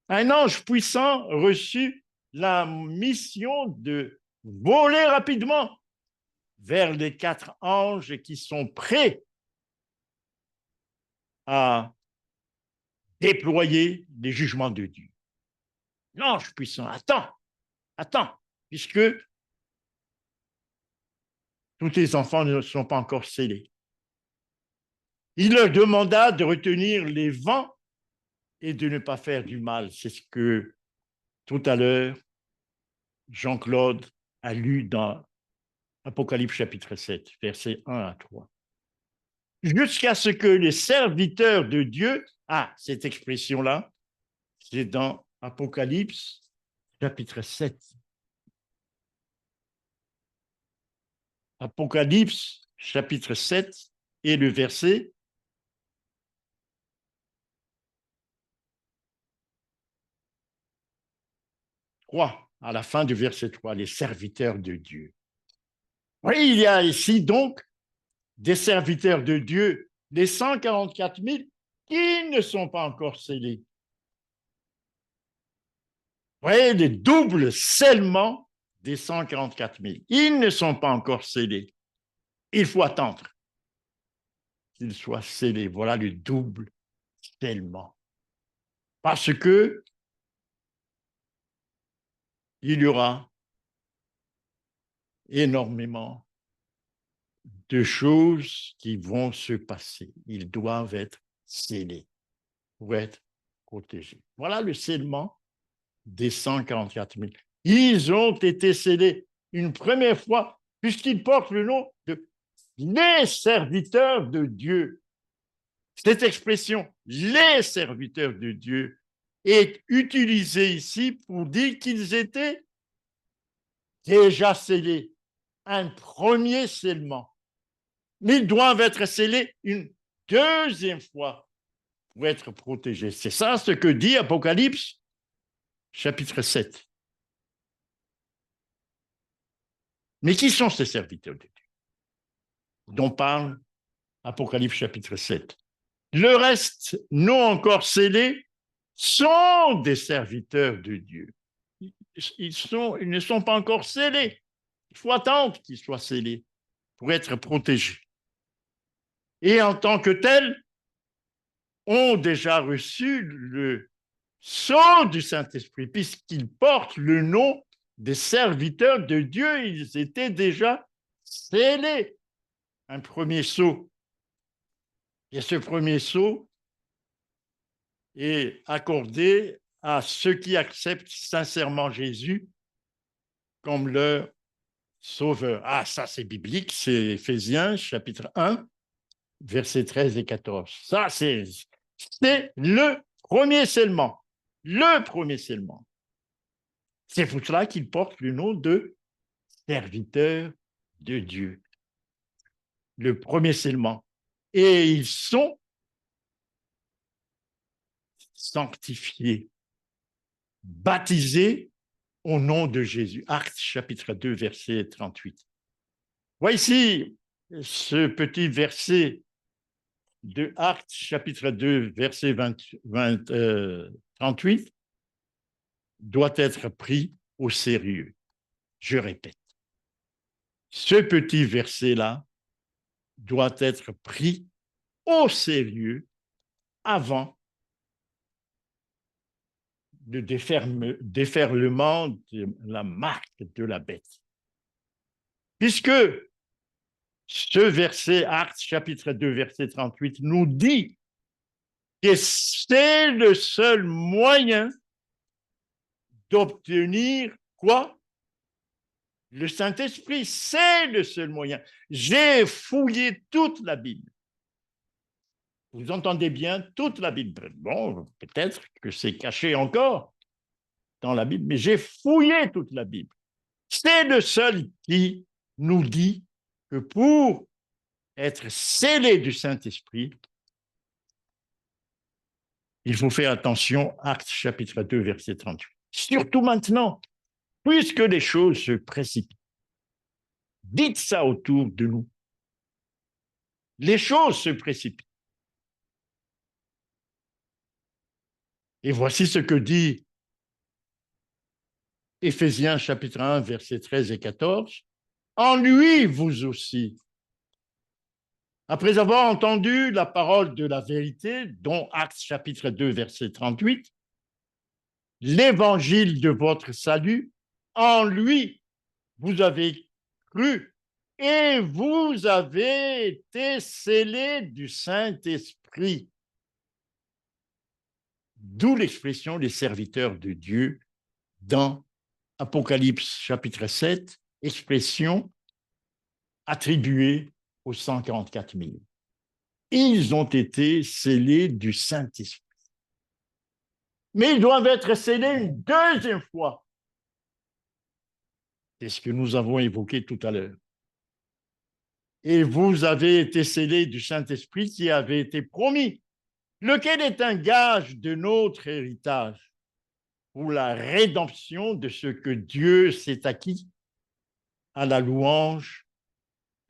Un ange puissant reçut la mission de voler rapidement vers les 4 anges qui sont prêts à déployer les jugements de Dieu. L'ange puissant, attends, puisque tous tes enfants ne sont pas encore scellés. Il leur demanda de retenir les vents et de ne pas faire du mal. C'est ce que tout à l'heure, Jean-Claude a lu dans Apocalypse chapitre 7, versets 1 à 3. Jusqu'à ce que les serviteurs de Dieu, cette expression-là, c'est dans Apocalypse chapitre 7. Apocalypse chapitre 7 et le verset 3, à la fin du verset 3, les serviteurs de Dieu. Oui, il y a ici donc des serviteurs de Dieu, les 144 000 qui ne sont pas encore scellés. Vous voyez, les doubles scellements des 144 000. Ils ne sont pas encore scellés. Il faut attendre qu'ils soient scellés. Voilà le double scellement. Parce que il y aura énormément de choses qui vont se passer. Ils doivent être scellés pour être protégés. Voilà le scellement des 144 000. Ils ont été scellés une première fois puisqu'ils portent le nom de les serviteurs de Dieu. Cette expression, les serviteurs de Dieu, est utilisée ici pour dire qu'ils étaient déjà scellés. Un premier scellement. Mais ils doivent être scellés une deuxième fois pour être protégés. C'est ça ce que dit Apocalypse, chapitre 7. Mais qui sont ces serviteurs de Dieu dont parle Apocalypse, chapitre 7? Le reste, non encore scellés, sont des serviteurs de Dieu. Ils ne sont pas encore scellés. Il faut attendre qu'ils soient scellés pour être protégés. Et en tant que tels, ont déjà reçu le sceau du Saint-Esprit, puisqu'ils portent le nom des serviteurs de Dieu. Ils étaient déjà scellés. Un premier sceau. Et ce premier sceau est accordé à ceux qui acceptent sincèrement Jésus comme leur sauveur. Ça c'est biblique, c'est Éphésiens chapitre 1, versets 13 et 14. Ça c'est le premier scellement. Le premier scellement. C'est pour cela qu'il porte le nom de serviteur de Dieu. Le premier scellement. Et ils sont sanctifiés, baptisés au nom de Jésus. Actes chapitre 2, verset 38. Voici ici ce petit verset de Actes chapitre 2, verset 38 doit être pris au sérieux. Je répète, ce petit verset-là doit être pris au sérieux avant le déferlement de la marque de la bête. Puisque ce verset, Actes chapitre 2, verset 38, nous dit que c'est le seul moyen d'obtenir quoi? Le Saint-Esprit, c'est le seul moyen. J'ai fouillé toute la Bible. Vous entendez bien toute la Bible. Bon, peut-être que c'est caché encore dans la Bible, mais j'ai fouillé toute la Bible. C'est le seul qui nous dit que pour être scellés du Saint-Esprit, il faut faire attention, Actes chapitre 2, verset 38. Surtout maintenant, puisque les choses se précipitent. Dites ça autour de nous. Les choses se précipitent. Et voici ce que dit Éphésiens chapitre 1, versets 13 et 14. En lui, vous aussi, après avoir entendu la parole de la vérité, dont Actes chapitre 2, verset 38, l'évangile de votre salut, en lui, vous avez cru et vous avez été scellés du Saint-Esprit. D'où l'expression les serviteurs de Dieu dans Apocalypse chapitre 7, expression attribuée aux 144 000. Ils ont été scellés du Saint-Esprit. Mais ils doivent être scellés une deuxième fois. C'est ce que nous avons évoqué tout à l'heure. Et vous avez été scellés du Saint-Esprit qui avait été promis, lequel est un gage de notre héritage pour la rédemption de ce que Dieu s'est acquis à la louange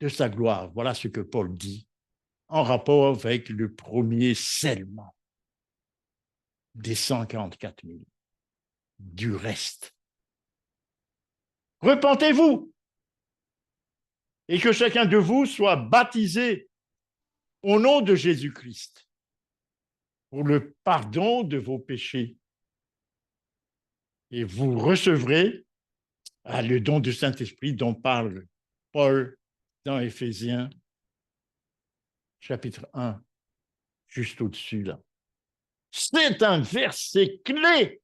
de sa gloire. Voilà ce que Paul dit en rapport avec le premier scellement des 144 000 du reste. Repentez-vous et que chacun de vous soit baptisé au nom de Jésus-Christ pour le pardon de vos péchés. Et vous recevrez le don du Saint-Esprit dont parle Paul dans Éphésiens chapitre 1, juste au-dessus là. C'est un verset clé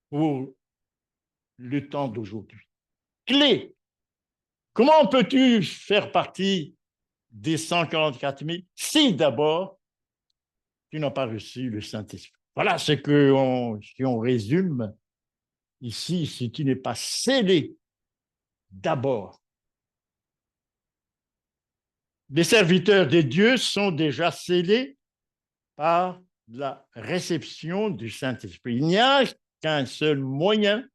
pour le temps d'aujourd'hui. Clé. Comment peux-tu faire partie des 144 000 si d'abord tu n'as pas reçu le Saint-Esprit? Voilà ce que si on résume ici, si tu n'es pas scellé d'abord. Les serviteurs de Dieu sont déjà scellés par la réception du Saint-Esprit. Il n'y a qu'un seul moyen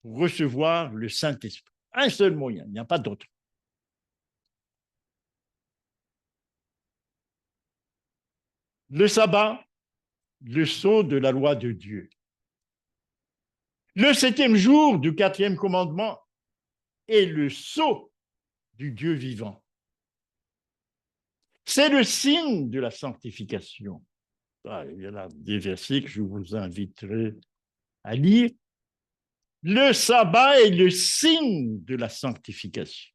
pour recevoir le Saint-Esprit. Un seul moyen, il n'y a pas d'autre. Le sabbat, le sceau de la loi de Dieu. Le 7e jour du 4e commandement est le sceau du Dieu vivant. C'est le signe de la sanctification. Il y en a des versets que je vous inviterai à lire. Le sabbat est le signe de la sanctification.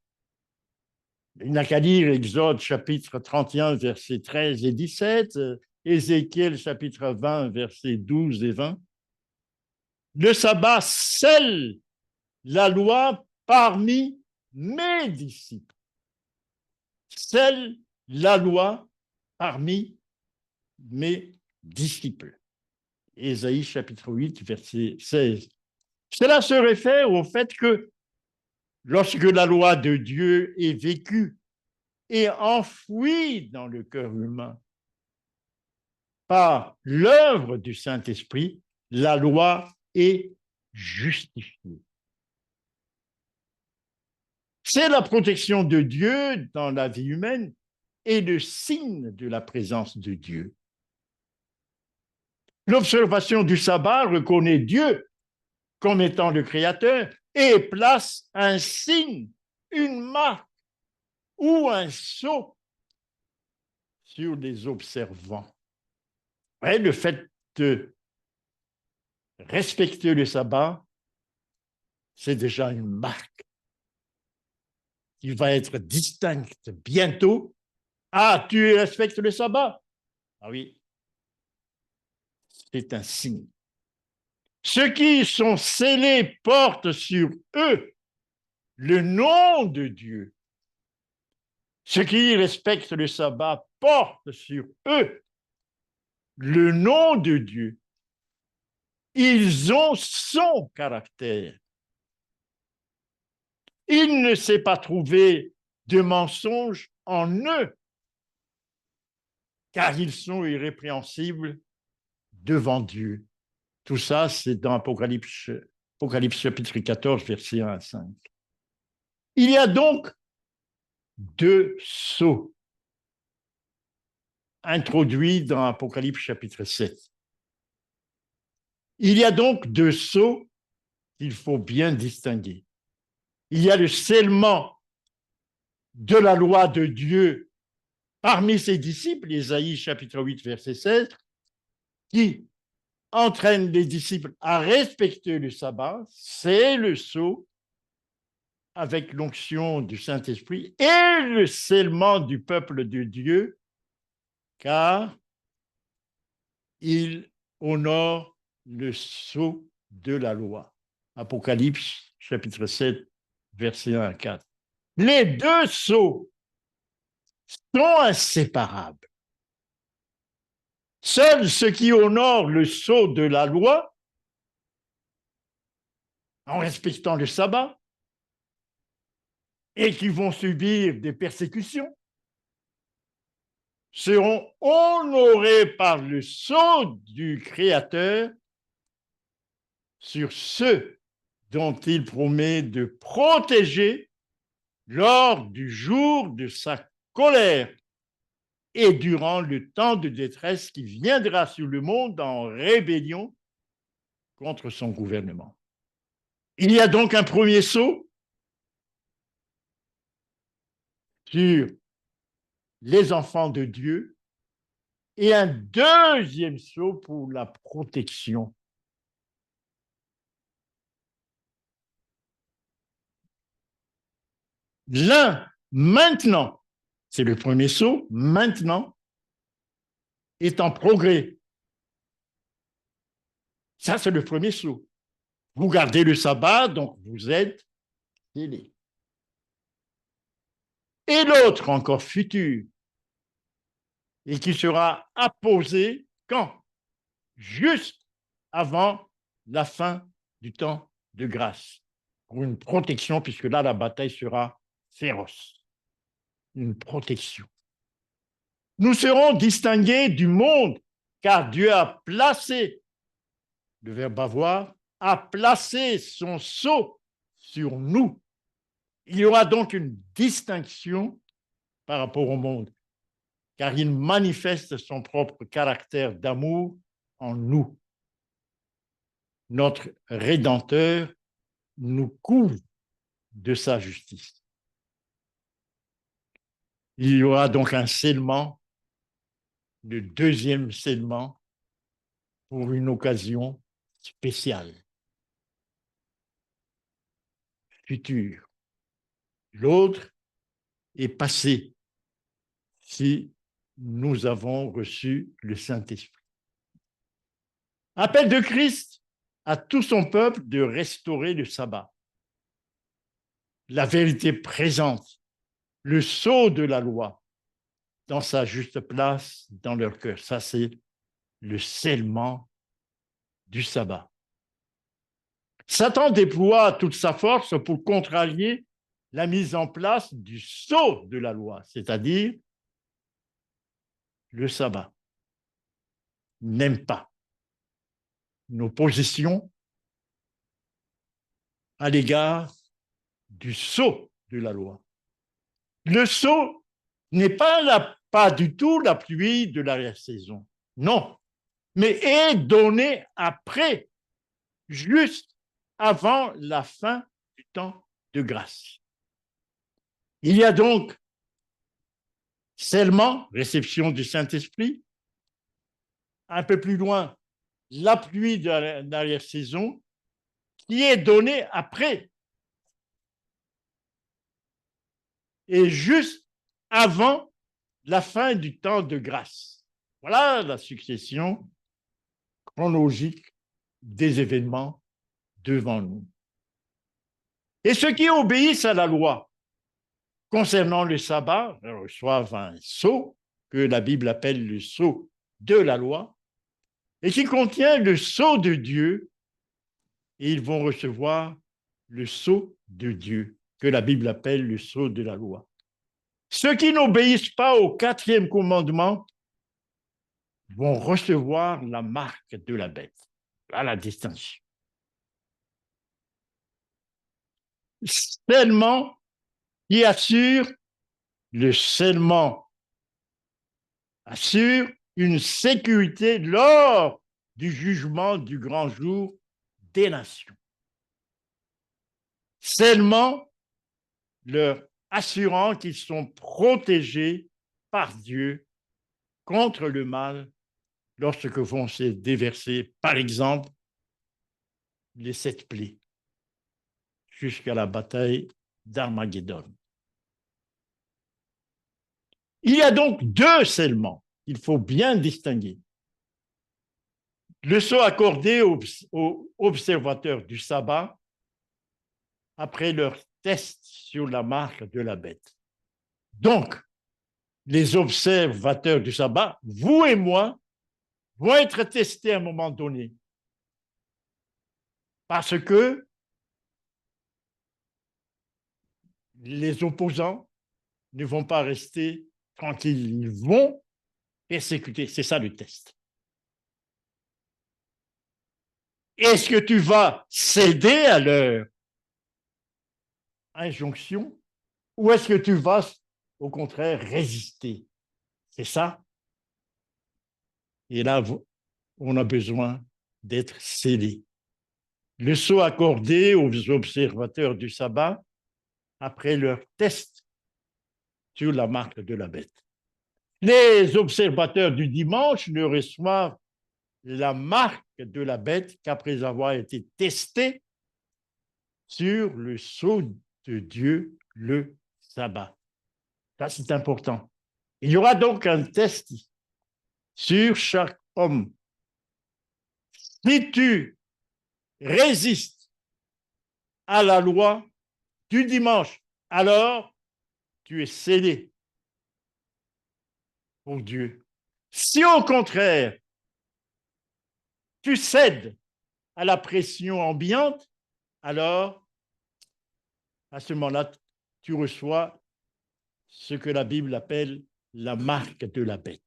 Il n'a qu'à lire Exode chapitre 31, versets 13 et 17, Ézéchiel chapitre 20, versets 12 et 20. Le sabbat scelle la loi parmi mes disciples. Scelle la loi parmi mes disciples. Ésaïe chapitre 8, verset 16. Cela se réfère au fait que lorsque la loi de Dieu est vécue et enfouie dans le cœur humain par l'œuvre du Saint-Esprit, la loi est justifiée. C'est la protection de Dieu dans la vie humaine et le signe de la présence de Dieu. L'observation du sabbat reconnaît Dieu comme étant le Créateur et place un signe, une marque ou un sceau sur les observants. Et le fait de respecter le sabbat, c'est déjà une marque qui va être distincte bientôt. Ah, tu respectes le sabbat? Ah oui, c'est un signe. Ceux qui sont scellés portent sur eux le nom de Dieu. Ceux qui respectent le sabbat portent sur eux le nom de Dieu. Ils ont son caractère. Il ne s'est pas trouvé de mensonge en eux, car ils sont irrépréhensibles devant Dieu. Tout ça, c'est dans Apocalypse chapitre 14, versets 1 à 5. Il y a donc 2 sceaux introduits dans Apocalypse chapitre 7. Il y a donc 2 sceaux qu'il faut bien distinguer. Il y a le scellement de la loi de Dieu parmi ses disciples, Ésaïe chapitre 8, verset 16, qui entraîne les disciples à respecter le sabbat, c'est le sceau avec l'onction du Saint-Esprit et le scellement du peuple de Dieu, car il honore le sceau de la loi. Apocalypse chapitre 7, versets 1 à 4. Les 2 sceaux sont inséparables. Seuls ceux qui honorent le sceau de la loi, en respectant le sabbat, et qui vont subir des persécutions, seront honorés par le sceau du Créateur sur ceux dont il promet de protéger lors du jour de sa colère et durant le temps de détresse qui viendra sur le monde en rébellion contre son gouvernement. Il y a donc un premier sceau sur les enfants de Dieu et un deuxième sceau pour la protection. L'un, maintenant, c'est le premier sceau, maintenant, est en progrès. Ça, c'est le premier sceau. Vous gardez le sabbat, donc vous êtes scellés. Et l'autre, encore futur, et qui sera apposé quand? Juste avant la fin du temps de grâce, pour une protection, puisque là, la bataille sera féroce. Une protection. Nous serons distingués du monde, car Dieu a placé, le verbe avoir, a placé son sceau sur nous. Il y aura donc une distinction par rapport au monde, car il manifeste son propre caractère d'amour en nous. Notre Rédempteur nous couvre de sa justice. Il y aura donc un scellement, le deuxième scellement, pour une occasion spéciale, future. L'autre est passé si nous avons reçu le Saint-Esprit. Appel de Christ à tout son peuple de restaurer le sabbat. La vérité présente, le sceau de la loi, dans sa juste place dans leur cœur. Ça, c'est le scellement du sabbat. Satan déploie toute sa force pour contrarier la mise en place du sceau de la loi, c'est-à-dire le sabbat. N'aime pas nos positions à l'égard du sceau de la loi. Le sceau n'est pas du tout la pluie de l'arrière-saison, non, mais est donné après, juste avant la fin du temps de grâce. Il y a donc scellement, réception du Saint-Esprit, un peu plus loin, la pluie de l'arrière-saison, qui est donnée après et juste avant la fin du temps de grâce. Voilà la succession chronologique des événements devant nous. Et ceux qui obéissent à la loi concernant le sabbat reçoivent un sceau que la Bible appelle le sceau de la loi et qui contient le sceau de Dieu, et ils vont recevoir le sceau de Dieu que la Bible appelle le sceau de la loi. Ceux qui n'obéissent pas au 4e commandement vont recevoir la marque de la bête. Là, la distinction. Scellement qui assure, le scellement assure une sécurité lors du jugement du grand jour des nations. Scellement leur assurant qu'ils sont protégés par Dieu contre le mal lorsque vont se déverser, par exemple, les 7 plaies jusqu'à la bataille d'Armageddon. Il y a donc 2 seulement, il faut bien distinguer. Le sceau accordé aux observateurs du sabbat après leur test sur la marque de la bête. Donc, les observateurs du sabbat, vous et moi, vont être testés à un moment donné. Parce que les opposants ne vont pas rester tranquilles, ils vont persécuter. C'est ça le test. Est-ce que tu vas céder à leur injonction ou est-ce que tu vas, au contraire, résister? C'est ça. Et là, on a besoin d'être scellé. Le sceau accordé aux observateurs du sabbat après leur test sur la marque de la bête. Les observateurs du dimanche ne reçoivent la marque de la bête qu'après avoir été testés sur le sceau de Dieu, le sabbat. Ça, c'est important. Il y aura donc un test sur chaque homme. Si tu résistes à la loi du dimanche, alors tu es scellé pour Dieu. Si au contraire, tu cèdes à la pression ambiante, alors à ce moment-là, tu reçois ce que la Bible appelle la marque de la bête.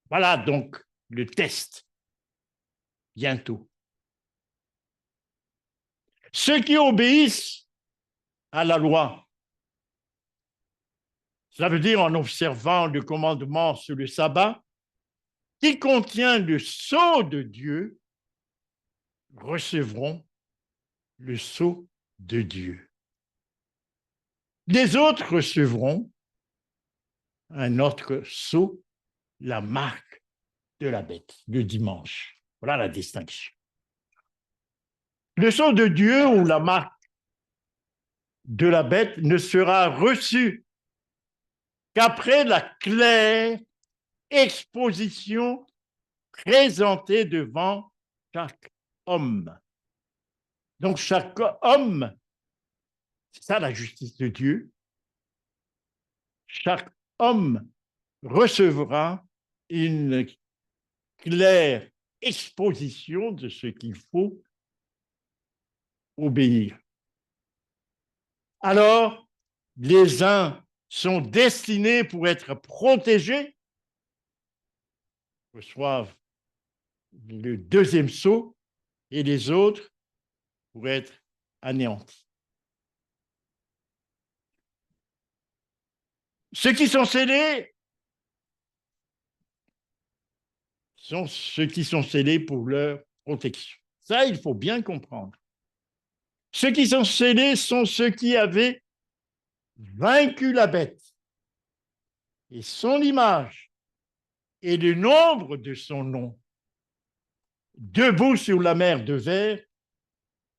Voilà donc le test. Bientôt. Ceux qui obéissent à la loi, ça veut dire en observant le commandement sur le sabbat, qui contient le sceau de Dieu, recevront le sceau de Dieu. Les autres recevront un autre sceau, la marque de la bête, le dimanche. Voilà la distinction. Le sceau de Dieu ou la marque de la bête ne sera reçu qu'après la claire exposition présentée devant chaque homme. Donc chaque homme, c'est ça la justice de Dieu, chaque homme recevra une claire exposition de ce qu'il faut obéir. Alors, les uns sont destinés pour être protégés, reçoivent le 2e sceau, et les autres pour être anéantis. Ceux qui sont scellés sont ceux qui sont scellés pour leur protection. Ça, il faut bien comprendre. Ceux qui sont scellés sont ceux qui avaient vaincu la bête et son image et le nombre de son nom, debout sur la mer de verre,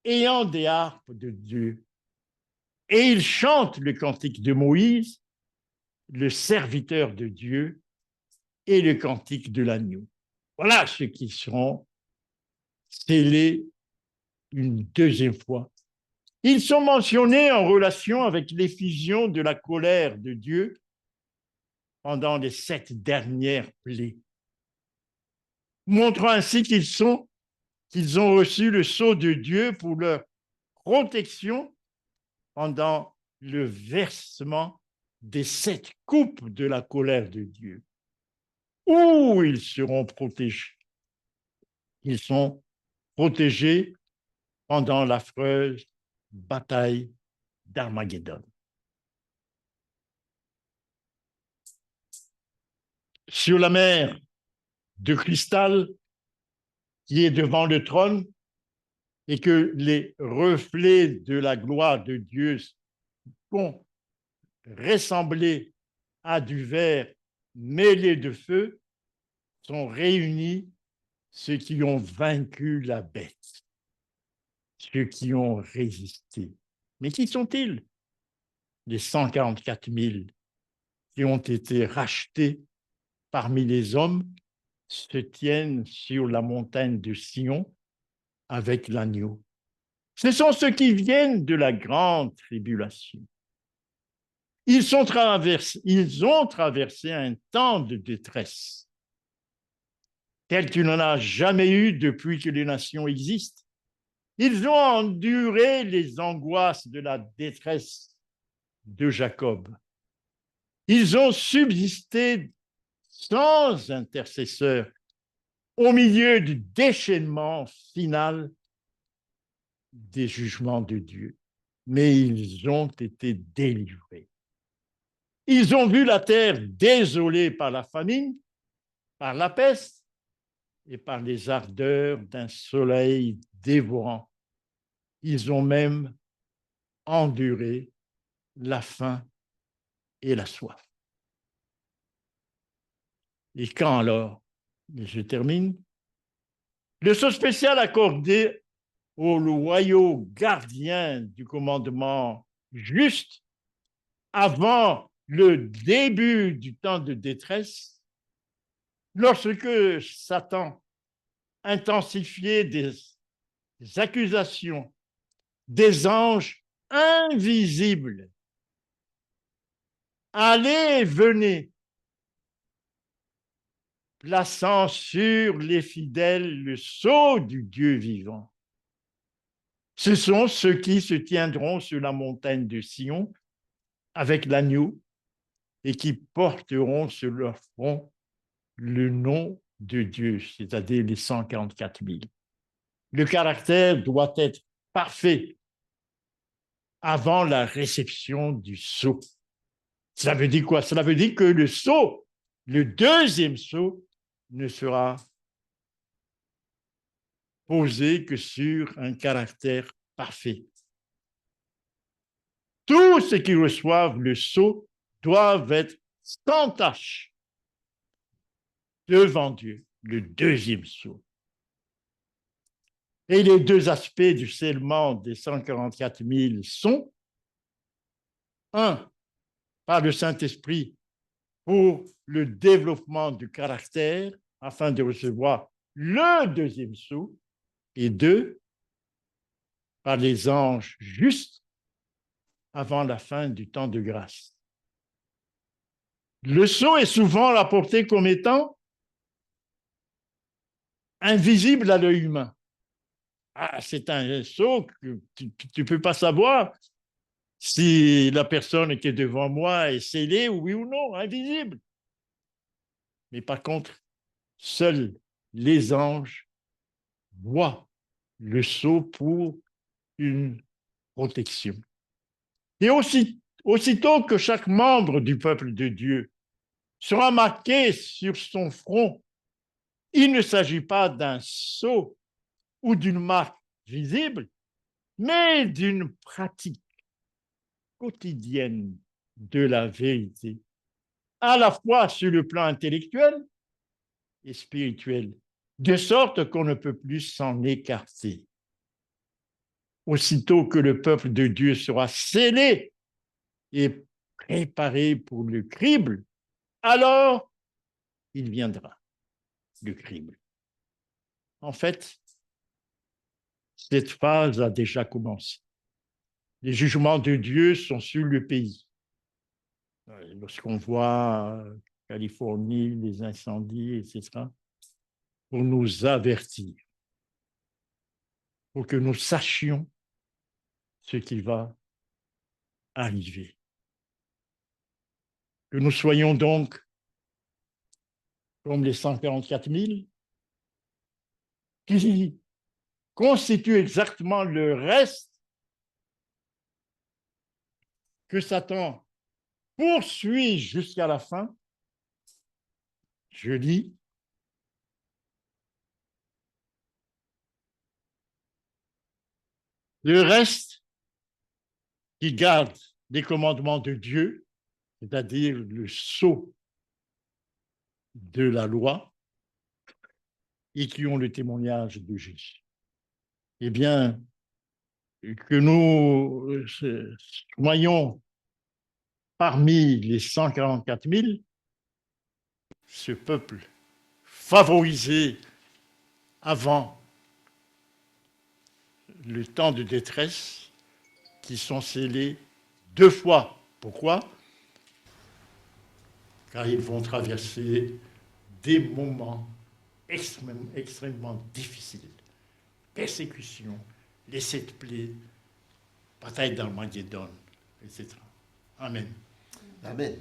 ayant des harpes de Dieu. Et ils chantent le cantique de Moïse, le serviteur de Dieu, et le cantique de l'agneau. Voilà ceux qui seront scellés une 2e fois. Ils sont mentionnés en relation avec l'effusion de la colère de Dieu pendant les 7 dernières plaies, montrant ainsi qu'ils ont reçu le sceau de Dieu pour leur protection pendant le versement des 7 coupes de la colère de Dieu, où ils seront protégés. Ils sont protégés pendant l'affreuse bataille d'Armageddon. Sur la mer de cristal qui est devant le trône et que les reflets de la gloire de Dieu vont ressembler à du verre mêlé de feu, sont réunis ceux qui ont vaincu la bête, ceux qui ont résisté. Mais qui sont-ils? Les 144 000 qui ont été rachetés parmi les hommes se tiennent sur la montagne de Sion avec l'agneau. Ce sont ceux qui viennent de la grande tribulation. Ils ont traversé un temps de détresse tel qu'il n'en a jamais eu depuis que les nations existent. Ils ont enduré les angoisses de la détresse de Jacob. Ils ont subsisté sans intercesseur au milieu du déchaînement final des jugements de Dieu. Mais ils ont été délivrés. Ils ont vu la terre désolée par la famine, par la peste et par les ardeurs d'un soleil dévorant. Ils ont même enduré la faim et la soif. Et quand alors, je termine, le sceau spécial accordé au loyaux gardien du commandement juste avant le début du temps de détresse, lorsque Satan intensifiait des accusations des anges invisibles, allez, venez, plaçant sur les fidèles le sceau du Dieu vivant. Ce sont ceux qui se tiendront sur la montagne de Sion avec l'agneau et qui porteront sur leur front le nom de Dieu, c'est-à-dire les 144 000. Le caractère doit être parfait avant la réception du sceau. Cela veut dire quoi? Cela veut dire que le sceau, le deuxième sceau, ne sera posé que sur un caractère parfait. Tous ceux qui reçoivent le sceau doivent être sans tache devant Dieu, le deuxième sceau. Et les deux aspects du scellement des 144 000 sont, un, par le Saint-Esprit pour le développement du caractère afin de recevoir le deuxième sceau, et deux, par les anges justes avant la fin du temps de grâce. Le sceau est souvent rapporté comme étant invisible à l'œil humain. Ah, c'est un sceau que tu ne peux pas savoir si la personne qui est devant moi est scellée, oui ou non, invisible. Mais par contre, seuls les anges voient le sceau pour une protection. Et aussitôt que chaque membre du peuple de Dieu sera marqué sur son front, il ne s'agit pas d'un sceau ou d'une marque visible, mais d'une pratique quotidienne de la vérité, à la fois sur le plan intellectuel et spirituel, de sorte qu'on ne peut plus s'en écarter. Aussitôt que le peuple de Dieu sera scellé et préparé pour le crible, alors il viendra, le crible. En fait, cette phase a déjà commencé. Les jugements de Dieu sont sur le pays. Lorsqu'on voit Californie, les incendies, etc., pour nous avertir, pour que nous sachions ce qui va arriver. Que nous soyons donc comme les 144 000, qui constituent exactement le reste que Satan poursuit jusqu'à la fin. Je lis. Le reste qui garde les commandements de Dieu, c'est-à-dire le sceau de la loi, et qui ont le témoignage de Jésus. Eh bien, que nous soyons parmi les 144 000, ce peuple favorisé avant le temps de détresse, qui sont scellés 2 fois. Pourquoi? Car ils vont traverser des moments extrêmement difficiles. Persécution, les 7 plaies, bataille d'Armageddon, etc. Amen. Amen.